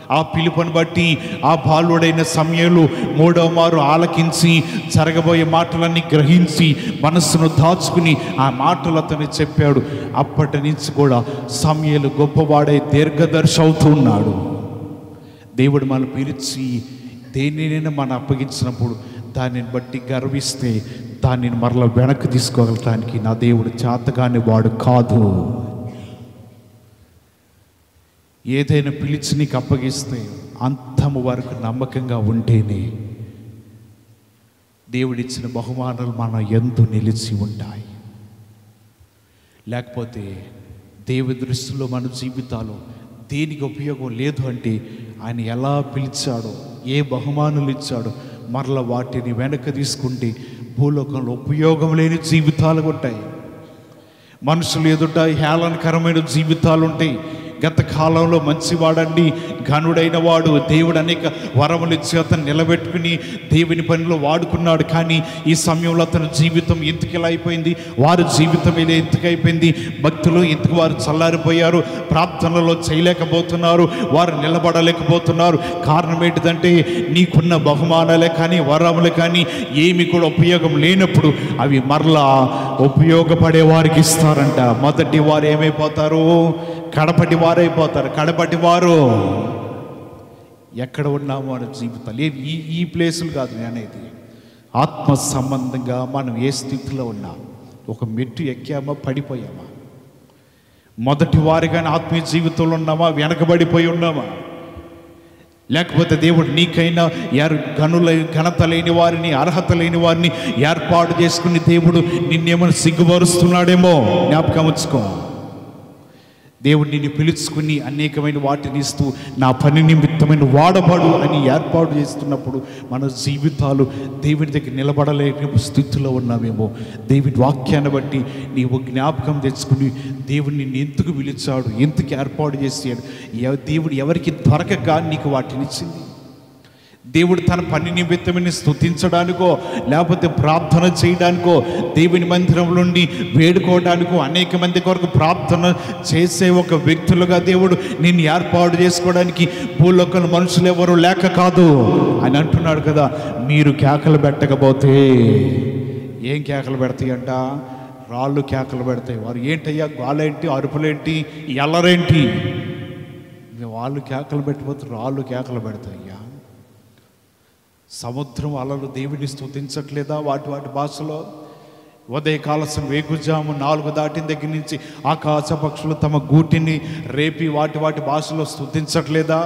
ఆ పిలుపుని బట్టి ఆ బాలుడైన సమయంలో 3వ మారు ఆలకించి జరగబోయే మాటలన్నీ గ్రహించి మనస్సును దాచుకుని ఆ మాటలు అతను చెప్పాడు. అప్పటి నుంచి కూడా సమయలు గొప్పవాడై దీర్ఘదర్శి అవుతూ ఉన్నాడు. దేవుడు మనం పిలిచి దేనినైనా మనం అప్పగించినప్పుడు దానిని బట్టి గర్విస్తే దానిని మరలా వెనక్కి తీసుకోగలటానికి నా దేవుడు చేతగాని వాడు కాదు. ఏదైనా పిలిచి నీకు అప్పగిస్తే అంతము వరకు నమ్మకంగా ఉంటేనే దేవుడిచ్చిన బహుమానాలు మన యందు నిలిచి ఉంటాయి. లేకపోతే దేవుని దృష్టిలో మన జీవితాలు దేనికి ఉపయోగం లేదు అంటే ఆయన ఎలా పిలిచాడో, ఏ బహుమానులు ఇచ్చాడో మరలా వాటిని వెనక్కి తీసుకుంటే భూలోకంలో ఉపయోగం లేని జీవితాలు ఉంటాయి. మనుషులు ఎదుట హేళనకరమైన జీవితాలు ఉంటాయి. గత కాలంలో మంచివాడండి, ఘనుడైన వాడు, దేవుడు అనేక వరములు ఇచ్చి అతను నిలబెట్టుకుని దేవుని పనిలో వాడుకున్నాడు. కానీ ఈ సమయంలో అతని జీవితం ఎందుకు ఇలా అయిపోయింది, వారి జీవితం ఇలా ఎందుకు అయిపోయింది, భక్తులు ఎందుకు వారు చల్లారిపోయారు, ప్రార్థనలో చేయలేకపోతున్నారు, వారు నిలబడలేకపోతున్నారు. కారణం ఏంటిదంటే నీకున్న బహుమానాలే కానీ వరములే కానీ ఏమి కూడా ఉపయోగం లేనప్పుడు అవి మరలా ఉపయోగపడే వారికి ఇస్తారంట. మొదటి వారు ఏమైపోతారు? కడపటి వారైపోతారు. కడపటి వారు ఎక్కడ ఉన్నామో అనే జీవితాలు ఈ ప్లేసులు కాదు నేను అనేది. ఆత్మ సంబంధంగా మనం ఏ స్థితిలో ఉన్నాం? ఒక మెట్టు ఎక్కామా, పడిపోయామా? మొదటి వారిగానే ఆత్మీయ జీవితంలో ఉన్నామా, వెనకబడిపోయి ఉన్నామా? లేకపోతే దేవుడు నీకైనా ఘనత లేని వారిని, అర్హత లేని వారిని ఏర్పాటు చేసుకుని దేవుడు నిన్నేమైనా సిగ్గుపరుస్తున్నాడేమో జ్ఞాపకం ఉంచుకో. దేవుడు నిన్ను పిలుచుకుని అనేకమైన వాటిని ఇస్తూ నా పని నిమిత్తమైన వాడబడు అని ఏర్పాటు చేస్తున్నప్పుడు మన జీవితాలు దేవుని దగ్గర నిలబడలేని స్థితిలో ఉన్నామేమో. దేవుని వాక్యాన్ని బట్టి నీవు జ్ఞాపకం తెచ్చుకుని దేవుడు నిన్ను ఎందుకు పిలిచాడు, ఎందుకు ఏర్పాటు చేసాడు, దేవుడు ఎవరికి దొరకగా నీకు వాటిని ఇచ్చింది. దేవుడు తన పని నిమిత్తమని స్తుతించడానికో లేకపోతే ప్రార్థన చేయడానికో దేవుని మందిరంలో నుండి వేడుకోవడానికో అనేక మంది కొరకు ప్రార్థన చేసే ఒక వ్యక్తులుగా దేవుడు నిన్ను ఏర్పాటు చేసుకోవడానికి భూలోకంలో మనుషులు ఎవరు లేక కాదు. అని అంటున్నాడు కదా, మీరు కేకలు పెట్టకపోతే ఏం కేకలు పెడతాయి అంట? రాళ్ళు కేకలు పెడతాయి. వారు ఏంటయ్యా గాలేంటి, అరుపులేంటి, ఎల్లరేంటి? వాళ్ళు కేకలు పెట్టకపోతే రాళ్ళు కేకలు పెడతాయ్యా. సముద్రం అలలు దేవుని స్తుతించట్లేదా వాటి భాషలో? ఉదయకాల వేకుజాము 4 దాటిన దగ్గర నుంచి ఆకాశ పక్షులు తమ గూటిని రేపి వాటి భాషలో స్తుతించట్లేదా?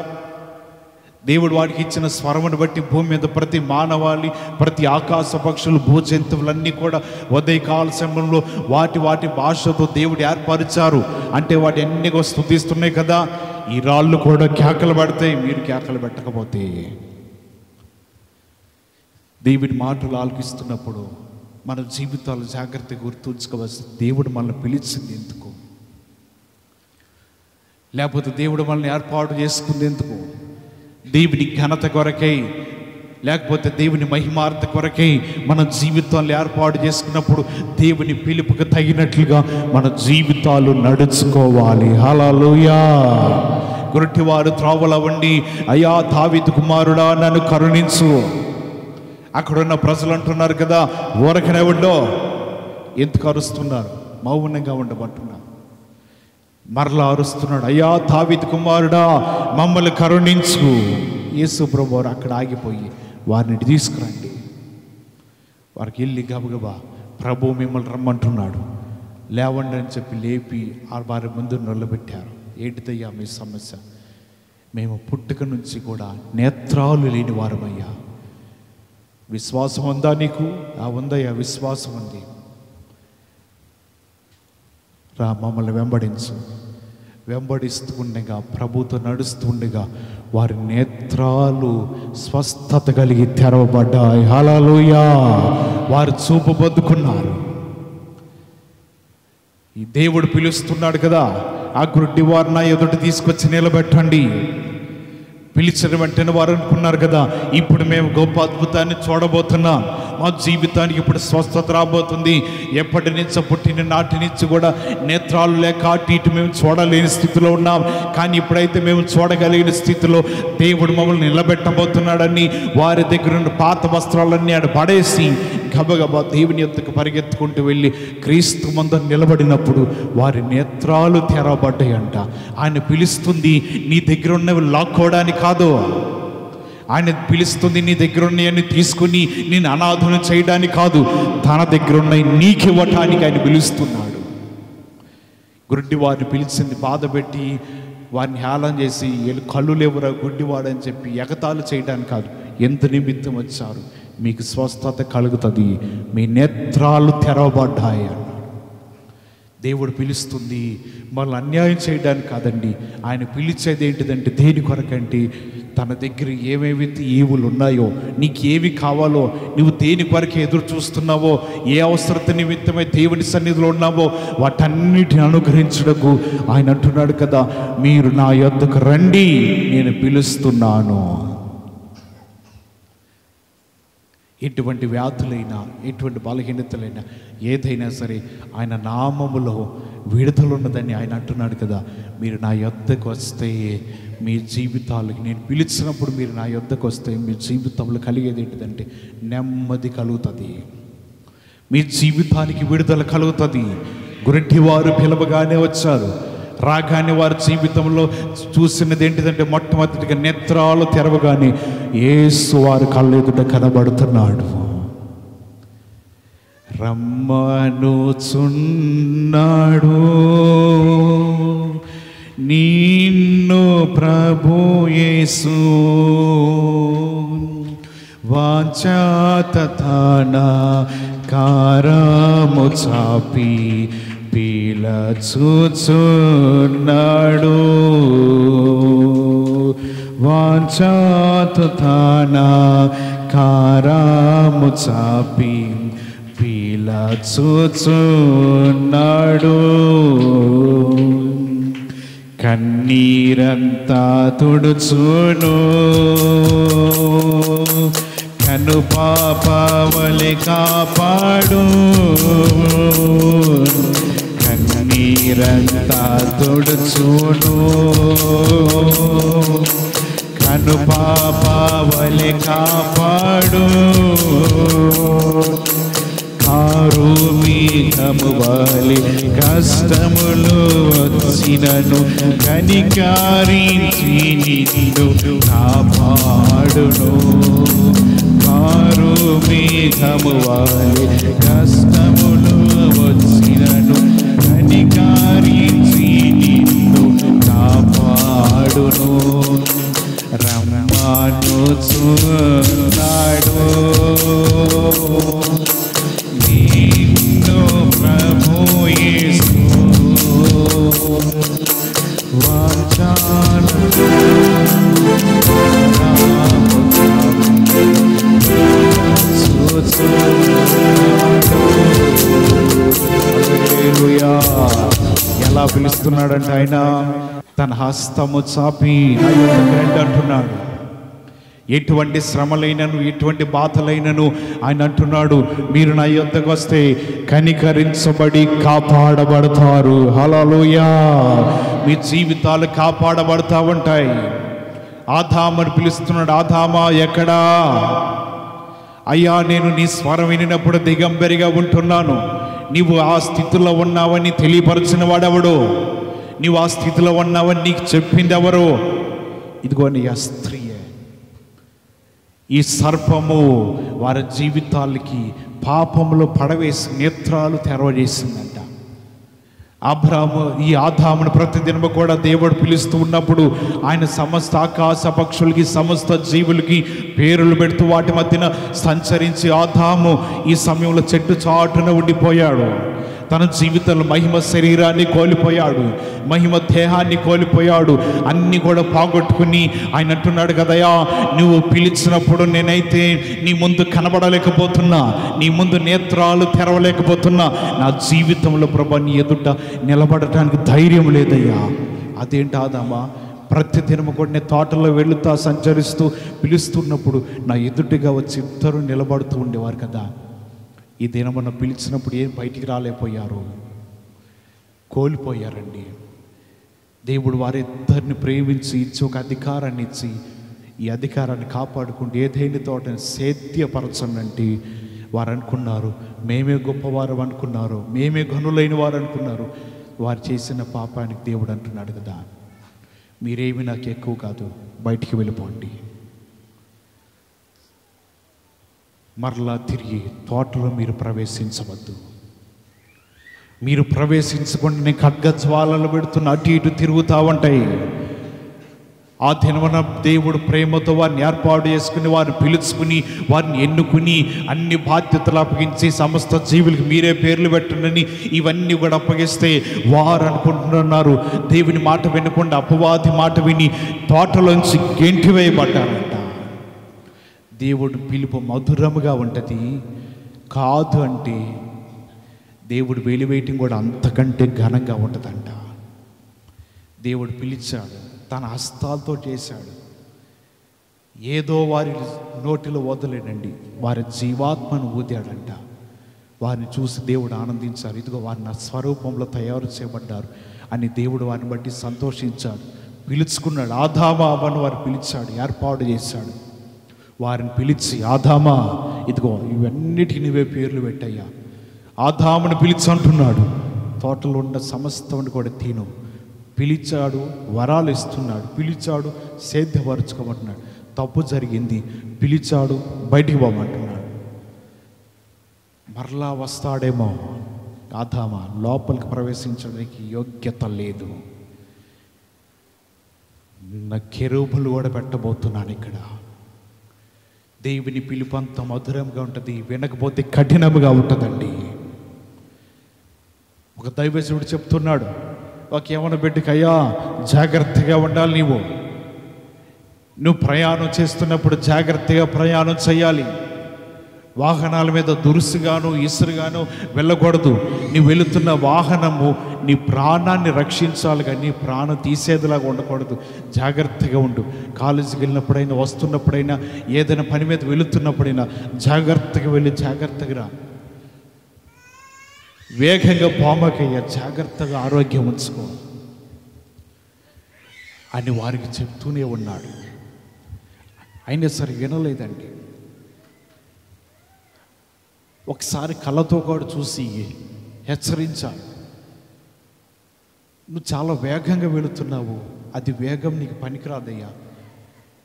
దేవుడు వాడికి ఇచ్చిన స్వరమును బట్టి భూమి మీద ప్రతి మానవాళి, ప్రతి ఆకాశ పక్షులు, భూజంతువులన్నీ కూడా ఉదయకాల సమయంలో వాటి భాషతో దేవుడు ఏర్పరిచారు. అంటే వాటి ఎన్నిగా స్తుతిస్తున్నాయి కదా. ఈ రాళ్ళు కూడా కేకలు పెడతాయి మీరు కేకలు పెట్టకపోతే. దేవుడి మాటలు ఆలకిస్తున్నప్పుడు మన జీవితాలు జాగ్రత్తగా గుర్తుంచుకోవచ్చు. దేవుడు మనల్ని పిలిచింది ఎందుకు? లేకపోతే దేవుడు మనల్ని ఏర్పాటు చేసుకుంది ఎందుకు? దేవుని ఘనత కొరకై, లేకపోతే దేవుని మహిమార్థ కొరకై మన జీవితాలు ఏర్పాటు చేసుకున్నప్పుడు దేవుని పిలుపుకు తగినట్లుగా మన జీవితాలు నడుచుకోవాలి. హల్లెలూయా. గురటివారు త్రోవల వండి, అయ్యా దావీదు కుమారుడా నన్ను కరుణించు. అక్కడున్న ప్రజలు అంటున్నారు కదా, ఊరకనేవుడో ఎందుకు అరుస్తున్నారు? మౌనంగా ఉండమంటున్నారు. మరలా అరుస్తున్నాడు, అయ్యా దావీదు కుమారుడా మమ్మల్ని కరుణించు. యేసు ప్రభువారు అక్కడ ఆగిపోయి వారిని తీసుకురండి. వారికి వెళ్ళి గబగబా ప్రభు మిమ్మల్ని రమ్మంటున్నాడు, లేవండి అని చెప్పి లేపి వారి ముందు నిలబెట్టారు. ఏంటిదయ్యా మీ సమస్య? మేము పుట్టుక నుంచి కూడా నేత్రాలు లేని వారమయ్యా. విశ్వాసం ఉందా నీకు? ఉందయ్యా, విశ్వాసం ఉంది. రా మమ్మల్ని వెంబడించు. వెంబడిస్తూ ఉండగా, ప్రభుతో నడుస్తూ ఉండగా వారి నేత్రాలు స్వస్థత కలిగి తెరవబడ్డాయి. హల్లెలూయా. వారు చూపు పొందుకున్నారు. ఈ దేవుడు పిలుస్తున్నాడు కదా, ఆ గుడ్డి వారిని ఎదుట తీసుకొచ్చి నిలబెట్టండి. పిలిచిన వెంటనే వారు అనుకున్నారు కదా, ఇప్పుడు మేము గొప్ప అద్భుతాన్ని చూడబోతున్నాం, మా జీవితానికి ఇప్పుడు స్వస్థత రాబోతుంది. ఎప్పటి నుంచో పుట్టిన నాటి నుంచి కూడా నేత్రాలు లేక అటు ఇటు మేము చూడలేని స్థితిలో ఉన్నాం. కానీ ఇప్పుడైతే మేము చూడగలిగిన స్థితిలో దేవుడు మమ్మల్ని నిలబెట్టబోతున్నాడని వారి దగ్గర ఉన్న పాత వస్త్రాలన్నీ ఆడ పడేసి గబగబా దేవుని యొద్దకు పరిగెత్తుకుంటూ వెళ్ళి క్రీస్తు ముందు నిలబడినప్పుడు వారి నేత్రాలు తెరవబడ్డాయంట. ఆయన పిలుస్తుంది నీ దగ్గర ఉన్నవి లాక్కోవడానికి కాదు. ఆయన పిలుస్తుంది నీ దగ్గర ఉన్నాయని తీసుకుని నేను అనాథను చేయడానికి కాదు. తన దగ్గర ఉన్నాయి నీకు ఇవ్వటానికి ఆయన పిలుస్తున్నాడు. గుడ్డి వారిని పిలిచింది బాధ పెట్టి వారిని హేళన చేసి కళ్ళు లేవురా గుడ్డివాడని చెప్పి ఎగతాళి చేయడానికి కాదు. ఎంత నిమిత్తం వచ్చారు? మీకు స్వస్థత కలుగుతుంది, మీ నేత్రాలు తెరవబడ్డాయి అన్నాడు. దేవుడు పిలుస్తుంది మనల్ని అన్యాయం చేయడానికి కాదండి. ఆయన పిలిచేది ఏంటిదంటే దేని కొరకంటే తన దగ్గర ఏమేమి ఈవులు ఉన్నాయో, నీకు ఏవి కావాలో, నువ్వు దేని కొరకు ఎదురు చూస్తున్నావో, ఏ అవసరత నిమిత్తమై దేవుని సన్నిధిలో ఉన్నావో వాటన్నిటిని అనుగ్రహించడకు ఆయన అంటున్నాడు కదా, మీరు నా యొద్దకు రండి, నేను పిలుస్తున్నాను. ఎటువంటి వ్యాధులైనా, ఎటువంటి బలహీనతలైనా, ఏదైనా సరే ఆయన నామములో విడుదల ఉన్నదని ఆయన అంటున్నాడు కదా, మీరు నా యొద్దకు వస్తే మీ జీవితాలకి, నేను పిలిచినప్పుడు మీరు నా యొద్దకు వస్తే మీ జీవితంలో కలిగేది ఏంటిదంటే నెమ్మది కలుగుతుంది, మీ జీవితానికి విడుదల కలుగుతుంది. గురింటివారు పిలవగానే వచ్చారు, రాగానే వారి జీవితంలో చూసినది ఏంటిదంటే మొట్టమొదటిగా నేత్రాలు తెరవగానే యేసు వారి కళ్ళెదుట కనబడుతున్నాడు. రమ్మనుచున్నాడు నిన్ను ప్రభు యేసు, వాంఛాతన కారము చాపి పిలచుచున్నాడు. వాంఛాతన కారము చాపి పిలచుచున్నాడు. కన్నీరంతా తుడుచును, కను పాపవలె కాపాడు. కన్నీరంతా తుడుచును, కను పాపవలె కాపాడు. కారుమేఘము వలె కష్టములు వచ్చినను కనికరించి నిన్ను కాపాడును. కారుమేఘము వలె కష్టములు వచ్చినను కనికరించి నిన్ను కాపాడును. రమ్మనుచున్నాడు నిన్ను ప్రభు యేసు, ఎలా పిలుస్తున్నాడంటే ఆయన తన హస్తము చాపి నా యొద్దకు రండి అంటున్నాడు. ఎటువంటి శ్రమలైనను, ఎటువంటి బాధలైనను ఆయన అంటున్నాడు, మీరు నా యొద్దకు వస్తే కనికరించబడి కాపాడబడతారు. హల్లెలూయా! మీ జీవితాలు కాపాడబడతా ఉంటాయి. ఆదాముని పిలుస్తున్నాడు, ఆదామా ఎక్కడా? అయ్యా, నేను నీ స్వరం వినినప్పుడు దిగంబరిగా ఉంటున్నాను. నీవు ఆ స్థితిలో ఉన్నావని తెలియపరిచిన వాడెవడు? నీవు ఆ స్థితిలో ఉన్నావని నీకు చెప్పింది ఎవరు? ఇదిగో నీ ఆ స్త్రీయే. ఈ సర్పము వారి జీవితాలకి పాపంలో పడవేసి నేత్రాలు తెరవజేసిందంట. ఈ ఆదామును ప్రతిదినము కూడా దేవుడు పిలుస్తూ ఉన్నప్పుడు ఆయన సమస్త ఆకాశ పక్షులకి, సమస్త జీవులకి పేర్లు పెడుతూ వాటి మధ్యన సంచరించి ఆదాము ఈ సమయంలో చెట్టు చాటున ఉండిపోయాడు. తన జీవితంలో మహిమ శరీరాన్ని కోల్పోయాడు, మహిమ దేహాన్ని కోల్పోయాడు, అన్నీ కూడా పోగొట్టుకుని ఆయన అంటున్నాడు కదయా, నువ్వు పిలిచినప్పుడు నేనైతే నీ ముందు కనబడలేకపోతున్నా, నీ ముందు నేత్రాలు తెరవలేకపోతున్నా, నా జీవితంలో ప్రభా నీ ఎదుట నిలబడటానికి ధైర్యం లేదయ్యా. అదేంటి ఆదామా, ప్రతిదినము కూడా నేను తోటలో వెళుతా సంచరిస్తూ పిలుస్తున్నప్పుడు నా ఎదుటిగా వచ్చి ఇద్దరు నిలబడుతూ ఉండేవారు కదా. ఈ దినమున పిలిచినప్పుడు ఏం బయటికి రాలేకపోయారు, కోల్పోయారండి. దేవుడు వారిద్దరిని ప్రేమించి ఇచ్చి ఒక అధికారాన్ని ఇచ్చి ఈ అధికారాన్ని కాపాడుకుంటూ ఏదైనా తోటని సేద్యపరచనంటే వారు అనుకున్నారు మేమే గొప్పవారు అనుకున్నారు, మేమే గనులైన వారు అనుకున్నారు. వారు చేసిన పాపానికి దేవుడు అంటున్నాడు కదా, మీరేమి నాకు ఎక్కువ కాదు, బయటికి వెళ్ళిపోండి. మరలా తిరిగి తోటలో మీరు ప్రవేశించవద్దు. మీరు ప్రవేశించకుండా నేను ఖడ్గజ్వాలలు పెడుతున్న అటు ఇటు తిరుగుతూ ఉంటాయి. ఆ దినమున దేవుడు ప్రేమతో వారిని ఏర్పాటు చేసుకుని, వారిని పిలుచుకుని, వారిని ఎన్నుకుని, అన్ని బాధ్యతలు అప్పగించి, సమస్త జీవులకి మీరే పేర్లు పెట్టండి, ఇవన్నీ కూడా అప్పగిస్తే వారు అనుకుంటున్నారు దేవుని మాట వినకుండా అపవాది మాట విని తోటలోంచి గెంటివేయబడ్డారంట. దేవుడు పిలుపు మధురముగా ఉంటుంది. కాదు అంటే దేవుడు వెలివేయటం కూడా అంతకంటే ఘనంగా ఉంటుందంట. దేవుడు పిలిచాడు, తన హస్తాలతో చేశాడు. ఏదో వారి నోటిలో వదలేనండి, వారి జీవాత్మను ఊదాడంట. వారిని చూసి దేవుడు ఆనందించారు. ఇదిగో వారు నా స్వరూపంలో తయారు చేయబడ్డారు అని దేవుడు వారిని బట్టి సంతోషించాడు. పిలుచుకున్నాడు. ఆదామా అని వారు పిలిచాడు, ఏర్పాటు చేశాడు. వారిని పిలిచి, ఆదామా ఇదిగో ఇవన్నిటికీ నువ్వే పేర్లు పెట్టయ్యా. ఆదామును పిలిచి అంటున్నాడు, తోటలో ఉన్న సమస్తమును కూడా తిను. పిలిచాడు, వరాలు ఇస్తున్నాడు. పిలిచాడు, సేద్యపరచుకోమంటున్నాడు. తప్పు జరిగింది, పిలిచాడు, బయటికి పోమంటున్నాడు. మరలా వస్తాడేమో. ఆదామా లోపలికి ప్రవేశించడానికి యోగ్యత లేదు. నా కెరూబులు కూడా పెట్టబోతున్నాను ఇక్కడ. దేవుని పిలుపు అంత మధురంగా ఉంటుంది, వినకపోతే కఠినంగా ఉంటుందండి. ఒక దైవజనుడు చెప్తున్నాడు, ఒక యవన బిడ్డకి, అయ్యా జాగ్రత్తగా ఉండాలి, నువ్వు ప్రయాణం చేస్తున్నప్పుడు జాగ్రత్తగా ప్రయాణం చేయాలి. వాహనాల మీద దురుసుగాను ఇసురుగాను వెళ్ళకూడదు. నీవు వెళుతున్న వాహనము నీ ప్రాణాన్ని రక్షించాలి, కానీ నీ ప్రాణం తీసేదిలాగా ఉండకూడదు. జాగ్రత్తగా ఉండు. కాలేజీకి వెళ్ళినప్పుడైనా, వస్తున్నప్పుడైనా, ఏదైనా పని మీద వెళుతున్నప్పుడైనా జాగ్రత్తగా వెళ్ళి జాగ్రత్తగా రా. వేగంగా పోమకయ్యా, జాగ్రత్తగా ఆరోగ్యం ఉంచుకో అని వారికి చెప్తూనే ఉన్నాడు. అయినా సరే వినలేదండి. ఒకసారి కళ్ళతో కూడా చూసి హెచ్చరించాడు, నువ్వు చాలా వేగంగా వెళుతున్నావు, అది వేగం నీకు పనికిరాదయ్యా.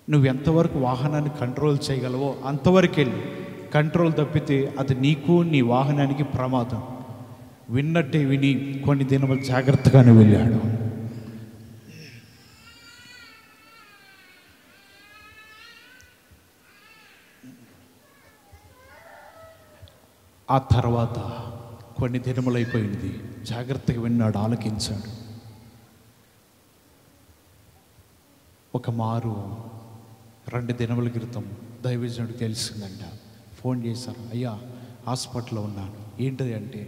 నువ్వు ఎంతవరకు వాహనాన్ని కంట్రోల్ చేయగలవో అంతవరకు వెళ్ళి, కంట్రోల్ తప్పితే అది నీకు నీ వాహనానికి ప్రమాదం. విన్నట్టే విని కొన్ని దినములు జాగ్రత్తగానే వెళ్ళాడు. ఆ తర్వాత కొన్ని దినములైపోయింది. జాగ్రత్తగా విన్నాడు, ఆలకించాడు. ఒక మారు 2 దినముల క్రితం దైవజనుడికి తెలిసిందంట. ఫోన్ చేశారు, అయ్యా హాస్పిటల్లో ఉన్నాను. ఏంటది అంటే,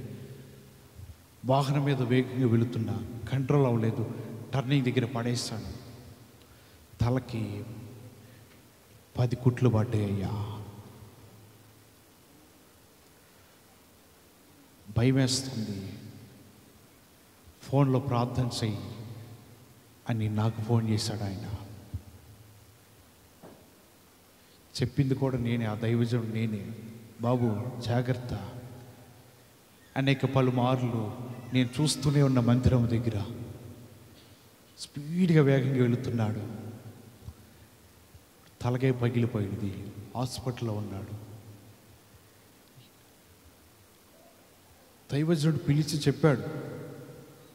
వాహనం మీద వేగంగా వెళుతున్నా, కంట్రోల్ అవ్వలేదు, టర్నింగ్ దగ్గర పడేస్తాను, తలకి 10 కుట్లు పడ్డాయి అయ్యా. భయం వేస్తుంది, ఫోన్లో ప్రార్థన చెయ్యి అని నాకు ఫోన్ చేశాడు ఆయన. చెప్పింది కూడా నేనే, ఆ దైవజనుడు నేనే. బాబు జాగ్రత్త. అనేక పలుమార్లు నేను చూస్తూనే ఉన్న మందిరం దగ్గర స్పీడ్గా వేగంగా వెళుతున్నాడు. తలకాయ పగిలిపోయింది, హాస్పిటల్లో ఉన్నాడు. దైవజనుడు పిలిచి చెప్పాడు.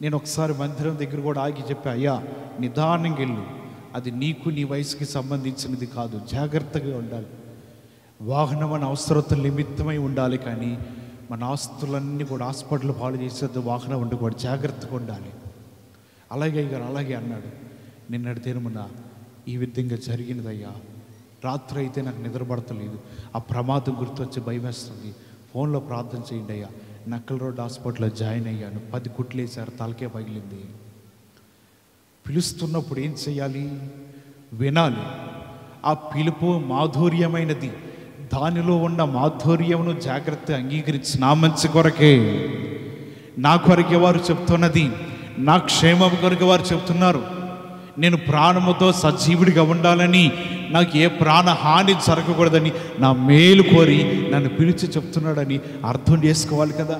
నేను ఒకసారి మందిరం దగ్గర కూడా ఆగి చెప్పా, అయ్యా నిదానంగా వెళ్ళు, అది నీకు నీ వయసుకి సంబంధించినది కాదు, జాగ్రత్తగా ఉండాలి. వాహనం మన అవసరత నిమిత్తమై ఉండాలి, కానీ మన ఆస్తులన్నీ కూడా హాస్పిటల్ పాలు చేసేది వాహనం ఉండకూడదు, జాగ్రత్తగా ఉండాలి. అలాగే గారు అలాగే అన్నాడు. నిన్నటి దినమున ఈ విధంగా జరిగినదయ్యా. రాత్రి అయితే నాకు నిద్రపడతలేదు, ఆ ప్రమాదం గుర్తొచ్చి భయం వేస్తుంది. ఫోన్లో ప్రార్థన చేయండి అయ్యా. నక్కల్ రోడ్ హాస్పిటల్లో జాయిన్ అయ్యాను, 10 కుట్లు వేశారు, తలకే పగిలింది. పిలుస్తున్నప్పుడు ఏం చేయాలి? వినాలి. ఆ పిలుపు మాధుర్యమైనది, దానిలో ఉన్న మాధుర్యమును జాగ్రత్త అంగీకరించి, నా మంచి కొరకే, నా కొరకే వారు చెప్తున్నది, నా క్షేమం కొరకు వారు చెప్తున్నారు. నేను ప్రాణముతో సజీవుడిగా ఉండాలని, నాకు ఏ ప్రాణ హాని జరగకూడదని, నా మేలు కోరి నన్ను పిలిచి చెప్తున్నాడని అర్థం చేసుకోవాలి కదా.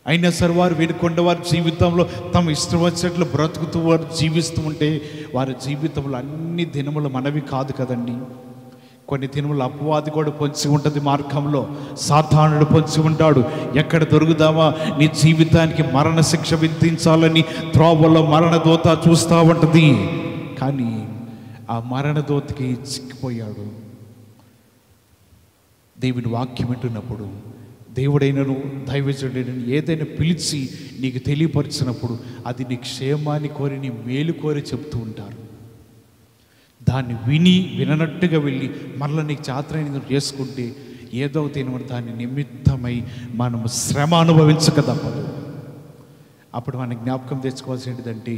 అయినా సరే వారు వినకుండా వారి జీవితంలో తమ ఇష్టం వచ్చినట్లు బ్రతుకుతూ వారు జీవిస్తూ ఉంటే, వారి జీవితంలో అన్ని దినములు మనవి కాదు కదండి. కొన్ని దినములు అపవాది కూడా పొంచి ఉంటుంది, మార్గంలో సాతానుడు పొంచి ఉంటాడు. ఎక్కడ దొరుకుదామా, నీ జీవితానికి మరణ శిక్ష విధించాలని త్రోవలో మరణ దూత చూస్తూ ఉంటుంది. కానీ ఆ మరణదూతకి చిక్కిపోయాడు. దేవుని వాక్యం వింటున్నప్పుడు దేవుడైనను దైవజనుడైనను ఏదైనా పిలిచి నీకు తెలియపరిచినప్పుడు అది నీ క్షేమాన్ని కోరి నీ మేలు కోరి చెప్తూ ఉంటారు. దాన్ని విననట్టుగా వెళ్ళి మరలా నీకు చాత్రైన చేసుకుంటే ఏదో తినమని దాని నిమిత్తమై మనం శ్రమ అనుభవించక తప్పదు. అప్పుడు మన జ్ఞాపకం తెచ్చుకోవాల్సి ఏంటిదంటే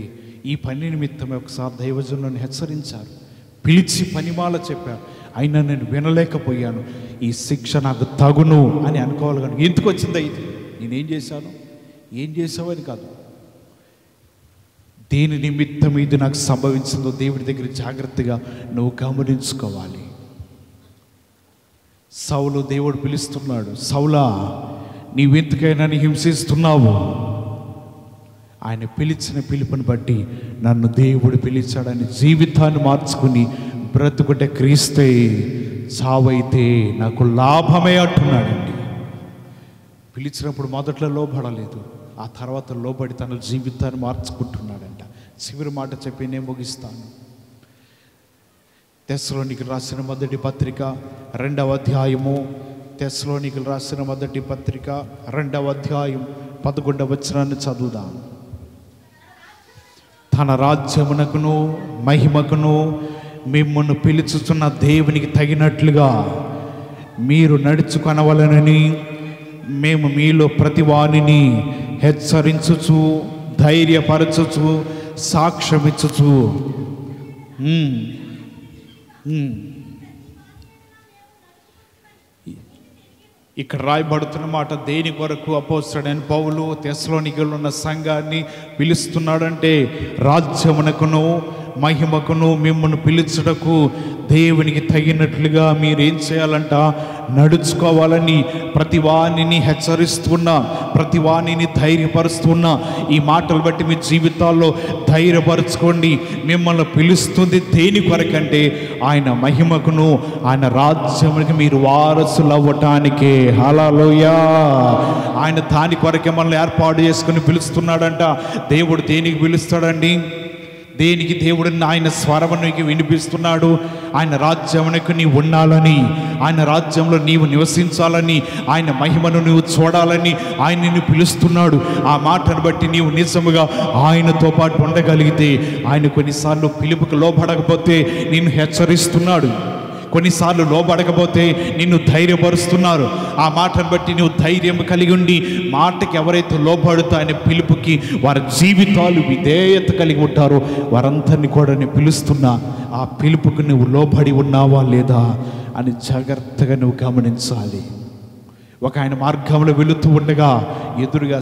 ఈ పని నిమిత్తమే ఒకసారి దైవజనులను హెచ్చరించారు, పిలిచి పనిమాల చెప్పారు, అయినా నేను వినలేకపోయాను, ఈ శిక్ష నాకు తగును అని అనుకోవాలి. కానీ ఎందుకు వచ్చిందా ఇది, నేనేం చేశాను, ఏం చేసావని కాదు, దేని నిమిత్తం ఇది నాకు సంభవించిందో దేవుడి దగ్గర జాగ్రత్తగా నువ్వు గమనించుకోవాలి. సౌలు దేవుడు పిలుస్తున్నాడు, సౌలా నీవెందుకైనా హింసిస్తున్నావు. ఆయన పిలిచిన పిలుపుని బట్టి నన్ను దేవుడు పిలిచాడని జీవితాన్ని మార్చుకుని బ్రతుకుటే క్రీస్తే, చావైతే నాకు లాభమే అంటున్నాడండి. పిలిచినప్పుడు మొదట్లో లోబడలేదు, ఆ తర్వాత లోబడి తన జీవితాన్ని మార్చుకుంటున్నాడంట. చివరి మాట చెప్పి నేను ముగిస్తాను. తెస్సలోనికీయులకు రాసిన మొదటి పత్రిక 2వ అధ్యాయము, తెస్సలోనికీయులకు రాసిన మొదటి పత్రిక 2వ అధ్యాయం 11వ వచనాన్ని చదువుదాం. తన రాజ్యమునకును మహిమకును మిమ్మల్ని పిలుచుచున్న దేవునికి తగినట్లుగా మీరు నడుచుకొనవలెనని మేము మీలో ప్రతి వానిని హెచ్చరించుచు ధైర్యపరచుచు సాక్ష్యమిచ్చుచు. ఇక్కడ రాయబడుతున్న మాట దేని కొరకు అపోస్తలుడైన పౌలు తెస్సలోనికీలో ఉన్న సంఘాన్ని పిలుస్తున్నాడంటే రాజ్యమునకును మహిమకును మిమ్మల్ని పిలుచుటకు దేవునికి తగినట్లుగా మీరేం చేయాలంట, నడుచుకోవాలని ప్రతివానిని హెచ్చరిస్తున్నా, ప్రతివానిని ధైర్యపరుస్తున్నా. ఈ మాటలు బట్టి మీ జీవితాల్లో ధైర్యపరచుకోండి. మిమ్మల్ని పిలుస్తుంది దేని కొరకంటే ఆయన మహిమకును ఆయన రాజ్యమునికి మీరు వారసులు అవ్వటానికే. హల్లెలూయా. ఆయన దాని కొరకే మనల్ని ఏర్పాటు చేసుకుని పిలుస్తున్నాడంట. దేవుడు దేనికి పిలుస్తాడండి? దేనికి దేవుడు ఆయన స్వరమునికి వినిపిస్తున్నాడు? ఆయన రాజ్యమునకు నీవు ఉండాలని, ఆయన రాజ్యంలో నీవు నివసించాలని, ఆయన మహిమను నువ్వు చూడాలని ఆయన నిన్ను పిలుస్తున్నాడు. ఆ మాటను బట్టి నీవు నిజముగా ఆయనతో పాటు ఉండగలిగితే, ఆయన కొన్నిసార్లు పిలుపుకు లోబడకపోతే నిన్ను హెచ్చరిస్తున్నాడు, కొన్నిసార్లు లోబడకపోతే నిన్ను ధైర్యపరుస్తున్నారు. ఆ మాటను బట్టి నువ్వు ధైర్యం కలిగి ఉండి మాటకి ఎవరైతే లోబడుతూ ఆయన పిలుపుకి వారి జీవితాలు విధేయత కలిగి ఉంటారో వారందరినీ కూడా నేను పిలుస్తున్నా. ఆ పిలుపుకు నువ్వు లోబడి ఉన్నావా లేదా అని జాగ్రత్తగా నువ్వు గమనించాలి. ఒక ఆయన మార్గంలో వెళుతూ ఉండగా ఎదురుగా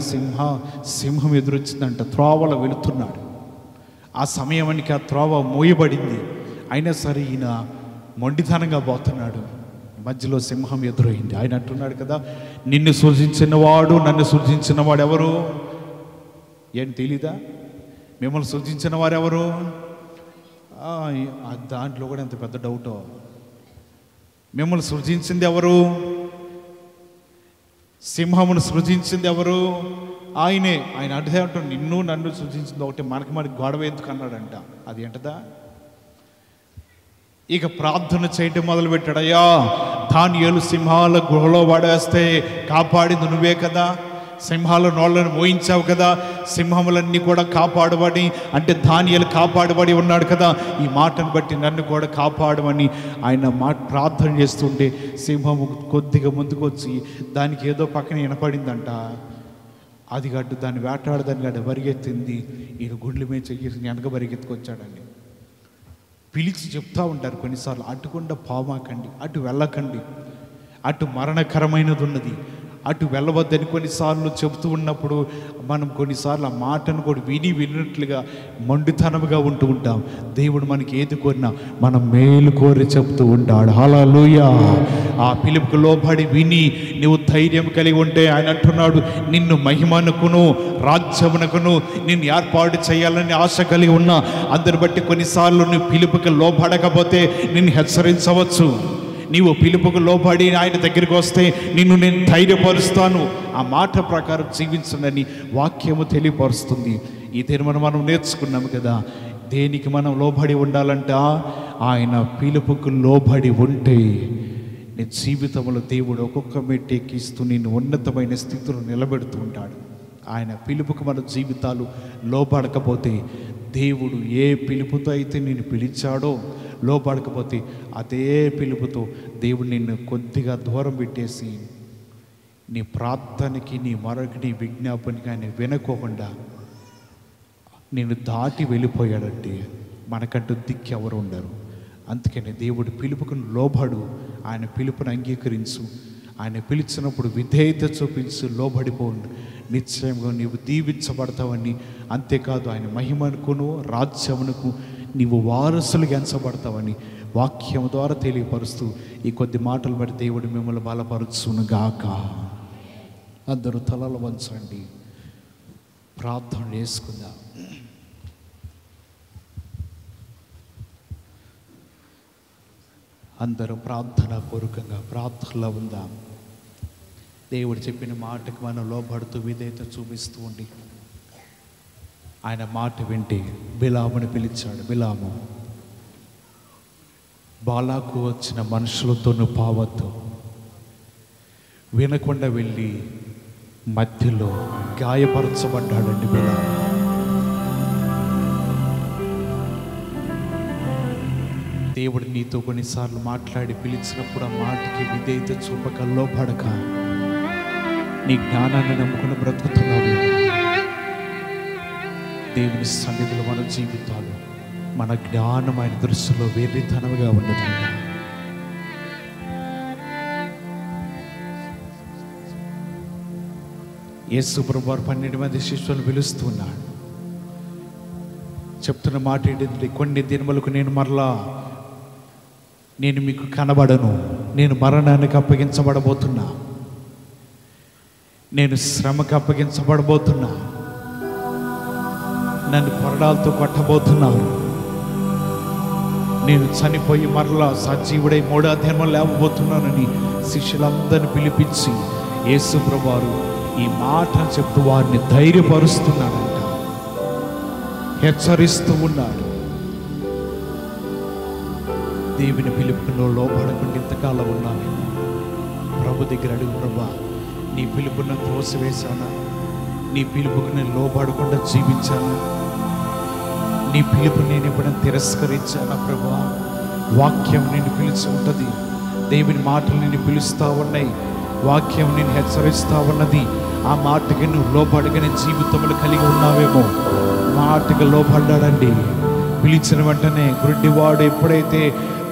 సింహం ఎదురొచ్చిందంట. త్రోవలో వెళుతున్నాడు. ఆ సమయానికి ఆ త్రోవ మోయబడింది. అయినా సరే ఈయన మొండితనంగా పోతున్నాడు. మధ్యలో సింహం ఎదురైంది. ఆయన అంటున్నాడు కదా, నిన్ను సృజించినవాడు నన్ను సృజించిన వాడు ఎవరు? ఏం తెలీదా? మిమ్మల్ని సృజించిన వారు ఎవరు? దాంట్లో కూడా ఎంత పెద్ద డౌటో. మిమ్మల్ని సృజించింది ఎవరు? సింహమును సృజించింది ఎవరు? ఆయనే. ఆయన అంటే అంటాడు, నిన్ను నన్ను సృజించింది ఒకటి, మనకి గొడవ ఎందుకు అన్నాడంట. అది ఏంటదా? ఇక ప్రార్థన చేయటం మొదలుపెట్టాడు. అయ్యా, దానియేలు సింహాల గుహలో పడేస్తే కాపాడింది నువ్వే కదా, సింహాల నోళ్ళను మోయించావు కదా, సింహములన్నీ కూడా కాపాడబడి, అంటే దానియేలు కాపాడబడి ఉన్నాడు కదా, ఈ మాటను బట్టి నన్ను కూడా కాపాడమని ఆయన ప్రార్థన చేస్తుంటే సింహము కొద్దిగా ముందుకు వచ్చి దానికి ఏదో పక్కన వినపడిందంట. అది గడ్డు దాన్ని వేటాడదాన్ని గడ్డ పరిగెత్తింది. ఈయన గుండెల మీద చెయ్యేసి వెనక పరిగెత్తుకొచ్చాడండి. పిలిచి చెప్తూ ఉంటారు కొన్నిసార్లు, అటుకుండా పామాకండి, అటు వెళ్ళకండి, అటు మరణకరమైనది ఉన్నది, అటు వెళ్ళవద్దని కొన్నిసార్లు చెబుతూ ఉన్నప్పుడు మనం కొన్నిసార్లు ఆ మాటను కూడా విన్నట్లుగా మొండితనముగా ఉంటూ ఉంటాం. దేవుడు మనకి ఏది కోరినా మనం మేలు కోరి చెప్తూ ఉంటాడు. హల్లెలూయా. ఆ పిలుపుకు లోబడి విని నువ్వు ధైర్యం కలిగి ఉంటే ఆయన అంటున్నాడు, నిన్ను మహిమనుకును రాజ్యమునకును నిన్ను ఏర్పాటు చేయాలని ఆశ కలిగి ఉన్నా. అందరిని బట్టి కొన్నిసార్లు నువ్వు పిలుపుకి లోబడకపోతే నిన్ను హెచ్చరించవచ్చు. నీవు పిలుపుకు లోబడి ఆయన దగ్గరికి వస్తే నిన్ను నేను ధైర్యపరుస్తాను. ఆ మాట ప్రకారం జీవించనని వాక్యము తెలియపరుస్తుంది. ఈ దినమున మనం నేర్చుకున్నాము కదా, దేనికి మనం లోబడి ఉండాలంట? ఆయన పిలుపుకు లోబడి ఉంటే నీ జీవితంలో దేవుడు ఒక్కొక్క మెట్టు ఎక్కిస్తూ నిన్ను ఉన్నతమైన స్థితిలో నిలబెడుతూ ఉంటాడు. ఆయన పిలుపుకు మన జీవితాలు లోబడకపోతే, దేవుడు ఏ పిలుపుతో అయితే నిన్ను పిలిచాడో లోబడకపోతే, అదే పిలుపుతో దేవుడు నిన్ను కొద్దిగా దూరం పెట్టేసి నీ ప్రార్థనకి, నీ మరొక నీ విజ్ఞాపనకి ఆయన వినకోకుండా నిన్ను దాటి వెళ్ళిపోయాడంటే మనకంటూ దిక్కు ఎవరు ఉండరు. అందుకని దేవుడు పిలుపుకు లోబడు, ఆయన పిలుపును అంగీకరించు, ఆయన పిలిచినప్పుడు విధేయత చూపించు, లోబడిపోండు. నిశ్చయంగా నీవు దీవించబడతావని, అంతేకాదు ఆయన మహిమనుకును రాజ్యమునకు నీవు వారసులుగా ఎంచబడతావని వాక్యం ద్వారా తెలియపరుస్తూ ఈ కొద్ది మాటలు బట్టి దేవుడు మిమ్మల్ని బలపరచునుగాక. అందరూ తలలు వంచండి, ప్రార్థన చేసుకుందాం. అందరూ ప్రార్థన పూర్వకంగా ప్రార్థనలో ఉందాం. దేవుడు చెప్పిన మాటకు మనం లోబడుతూ విధేయత చూపిస్తూ ఉండి ఆయన మాట వింటే బిలాముని పిలిచాడు. బిలాము, బాలాకు వచ్చిన మనుషులతో నువ్వు పావద్దు. వినకుండా వెళ్ళి మధ్యలో గాయపరచబడ్డాడండి బిలాము. దేవుడు నీతో కొన్నిసార్లు మాట్లాడి పిలిచినప్పుడు ఆ మాటకి విధేయత చూపక, లోబడక నీ జ్ఞానాన్ని నమ్ముకుని బ్రతుకుతున్నావు. దేవుని సన్నిధిలో మన జీవితాలు, మన జ్ఞానం ఆయన దృష్టిలో వెర్రితనముగా ఉన్నది. యేసు ప్రభువారు 12 మంది శిష్యులను పిలుస్తున్నాడు. చెప్తున్న మాట ఏంటంటే, కొన్ని దినములకు నేను మీకు కనబడను, నేను మరణానికి అప్పగించబడబోతున్నా, నేను శ్రమకు అప్పగించబడబోతున్నా, నన్ను కొరడాలతో కొట్టబోతున్నాను, నేను చనిపోయి మరలా సజీవుడై 3వ దినం లేవబోతున్నానని శిష్యులందరినీ పిలిపించి యేసు ప్రభువారు ఈ మాట చెప్తూ వారిని ధైర్యపరుస్తున్నాడంట, హెచ్చరిస్తూ ఉన్నాడు. దేవుని పిలుపులో లోబడకుండా ఇంతకాలం ఉన్నాను. ప్రభు దగ్గర అడుగు, ప్రభా నీ పిలుపును త్రోసివేశానా? నీ పిలుపుకు నేను లోబడకుండా జీవించాను? నీ పిలుపు నేను ఎప్పుడైనా తిరస్కరించానా? ప్రభా, వాక్యం నిన్ను పిలిచి ఉంటుంది, దేవుని మాటలు నిన్ను పిలుస్తూ ఉన్నాయి, వాక్యం నిన్ను హెచ్చరిస్తూ ఉన్నది. ఆ మాటకి నువ్వు లోబడగానే జీవితంలో కలిగి ఉన్నావేమో. మాటకి లోబడ్డాడండి. పిలిచిన వెంటనే గుడ్డివాడు ఎప్పుడైతే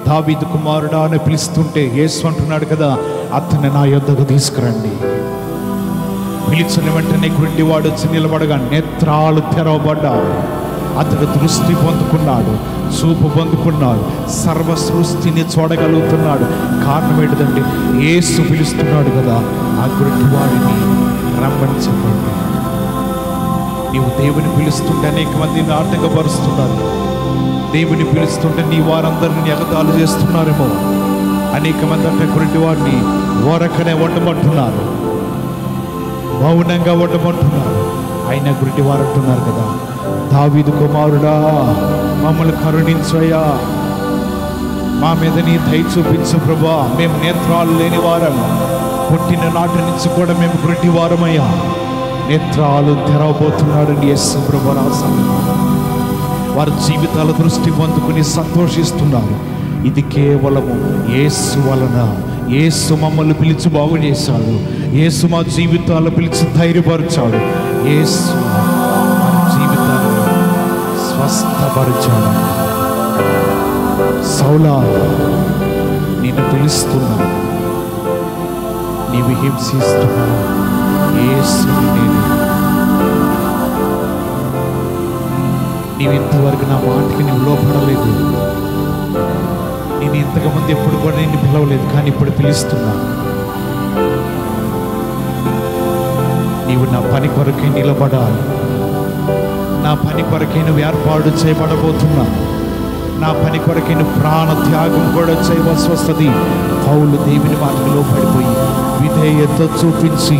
దావీదు కుమారుడా అని పిలుస్తుంటే యేసు అంటున్నాడు కదా, అతన్ని నా యొద్దకు తీసుకురండి. పిలిచిన వెంటనే గుడ్డివాడు వచ్చి నిలబడగా నేత్రాలు తెరవబడ్డాడు. అతడు దృష్టి పొందుకున్నాడు, చూపు పొందుకున్నాడు, సర్వ సృష్టిని చూడగలుగుతున్నాడు. కారణం ఏంటిదంటే యేసు పిలుస్తున్నాడు కదా. ఆ గుడ్డివాడిని రమ్మని చెప్పండి. నీవు దేవుని పిలుస్తుంటే అనేక మందిని ఆటంకపరుస్తున్నారు. దేవుని పిలుస్తుంటే నీ వారందరిని ఎగతాళి చేస్తున్నారేమో. అనేక మంది అంటే గుడ్డివాడిని ఓరకనే ఉండమంటున్నారు, మౌనంగా ఉండమంటున్నారు. అయినా గుడ్డివారు అంటున్నారు కదా, దావీదు కుమారుడా మమ్మల్ని కరుణించయ్యా, మా మీద నీ దయ చూపించు ప్రభా, మేము నేత్రాలు లేని వారం, పుట్టిన నాటి నుంచి కూడా మేము గుడ్డివారమయ్యా. నేత్రాలు తెరవబోతున్నాడని యేసు ప్రభు రాశాడు. వారి జీవితాల దృష్టి పొందుకుని సంతోషిస్తున్నారు. ఇది కేవలము యేసు వలన. యేసు మమ్మల్ని పిలిచి బాగు చేశాడు, యేసు మా జీవితాలను పిలిచి ధైర్యపరిచాడు, యేసు మన జీవితాలను స్వస్థపరిచాడు. సౌలా, నిన్ను పిలుస్తున్నాను, నీవు హింసిస్తున్నావు, యేసు నీవు ఇంతవరకు నా మాటకి నువ్వు లోపడలేదు. నేను ఇంతకుముందు ఎప్పుడు కూడా నిన్ను పిలవలేదు, కానీ ఇప్పుడు పిలుస్తున్నా. నీవు నా పని కొరకే నిలబడాలి, నా పని కొరకే నువ్వు ఏర్పాటు చేయబడబోతున్నా, నా పని కొరకే నువ్వు ప్రాణ త్యాగం కూడా చేయవలసి వస్తుంది. పౌలు దేవుని మాటకు లోపడిపోయి విధేయత చూపించి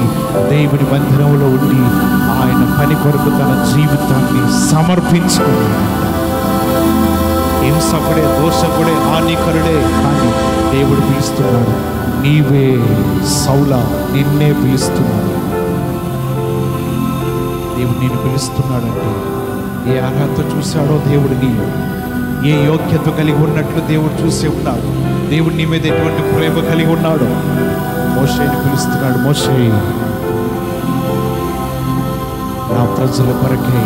దేవుని మందిరంలో ఉండి ఆయన పని కొరకు తన జీవితాన్ని సమర్పించుకున్నాడు. హింసకుడే, దోషకుడే, హానికరుడే, కానీ దేవుడు పిలుస్తున్నాడు, నీవే సౌలా, నిన్నే పిలుస్తున్నాడు. దేవుడు నిన్ను పిలుస్తున్నాడంటే ఏ అర్హత చూశాడో దేవుడు, నీవు ఏ యోగ్యత కలిగి ఉన్నట్లు దేవుడు చూసే ఉన్నాడు. దేవుడు నీ మీద ఎటువంటి ప్రేమ కలిగి ఉన్నాడు. మోషేని పిలుస్తున్నాడు, మోషే, నా ప్రజల కొరకై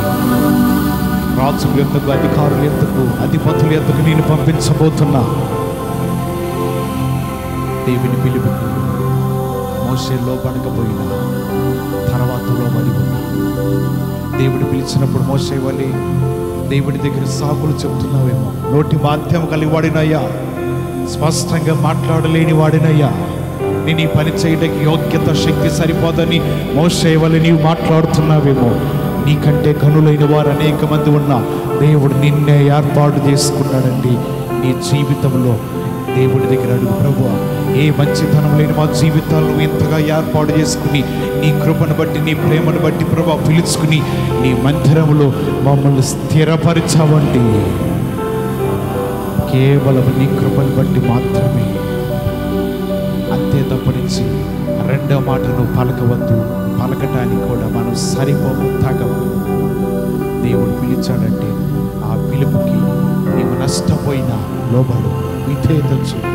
రాజుల ఎందుకు, అధికారులు ఎందుకు, అధిపతుల ఎందుకు నేను పంపించబోతున్నా. దేవుని పిలుపుకు మోషే లోబడకపోయినా తర్వాత లోబడి ఉన్నా. దేవుడు పిలిచినప్పుడు మోషే వలె దేవుడి దగ్గర సాకులు చెబుతున్నావేమో, నోటి మాధ్యం కలిగి వాడినయ్యా, స్పష్టంగా మాట్లాడలేని వాడినయ్యా, నేను ఈ పని చేయడానికి యోగ్యత, శక్తి సరిపోదని మోషే వలె నీవు మాట్లాడుతున్నావేమో. నీకంటే గనులైన వారు అనేక మంది ఉన్నా దేవుడు నిన్నే ఏర్పాటు చేసుకున్నాడండి. నీ జీవితంలో దేవుడి దగ్గర అడుగు, ప్రభువా, ఏ మంచితనం లేని మా జీవితాలను ఇంతగా ఏర్పాటు చేసుకుని, నీ కృపను బట్టి, నీ ప్రేమను బట్టి ప్రభువా పిలుచుకుని నీ మందిరంలో మమ్మల్ని స్థిరపరిచావండి. కేవలం నీ కృపను బట్టి మాత్రమే. అంతే తప్పనించి రెండో మాటను పలకవద్దు, పలకటానికి కూడా మనం సరిపోము, తగము. దేవుడు పిలిచాడంటే ఆ పిలుపుకి నీవు నష్టపోయినా లోబడు, విధేయత చూడు.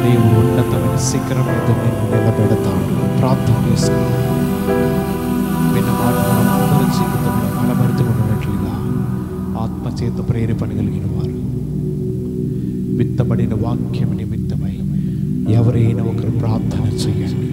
దేవుడు ఉన్నతమైన శిఖరం మీద నిన్ను నిలబెడతాడు. ప్రార్థన చేసుకుని విన్న మాటలు అందరి జీవితంలో బలభరితమైనట్లుగా ఆత్మచేత ప్రేరేపణ కలిగిన వారు, విత్తబడిన వాక్యం నిమిత్తమై ఎవరైనా ఒకరు ప్రార్థన చేయండి.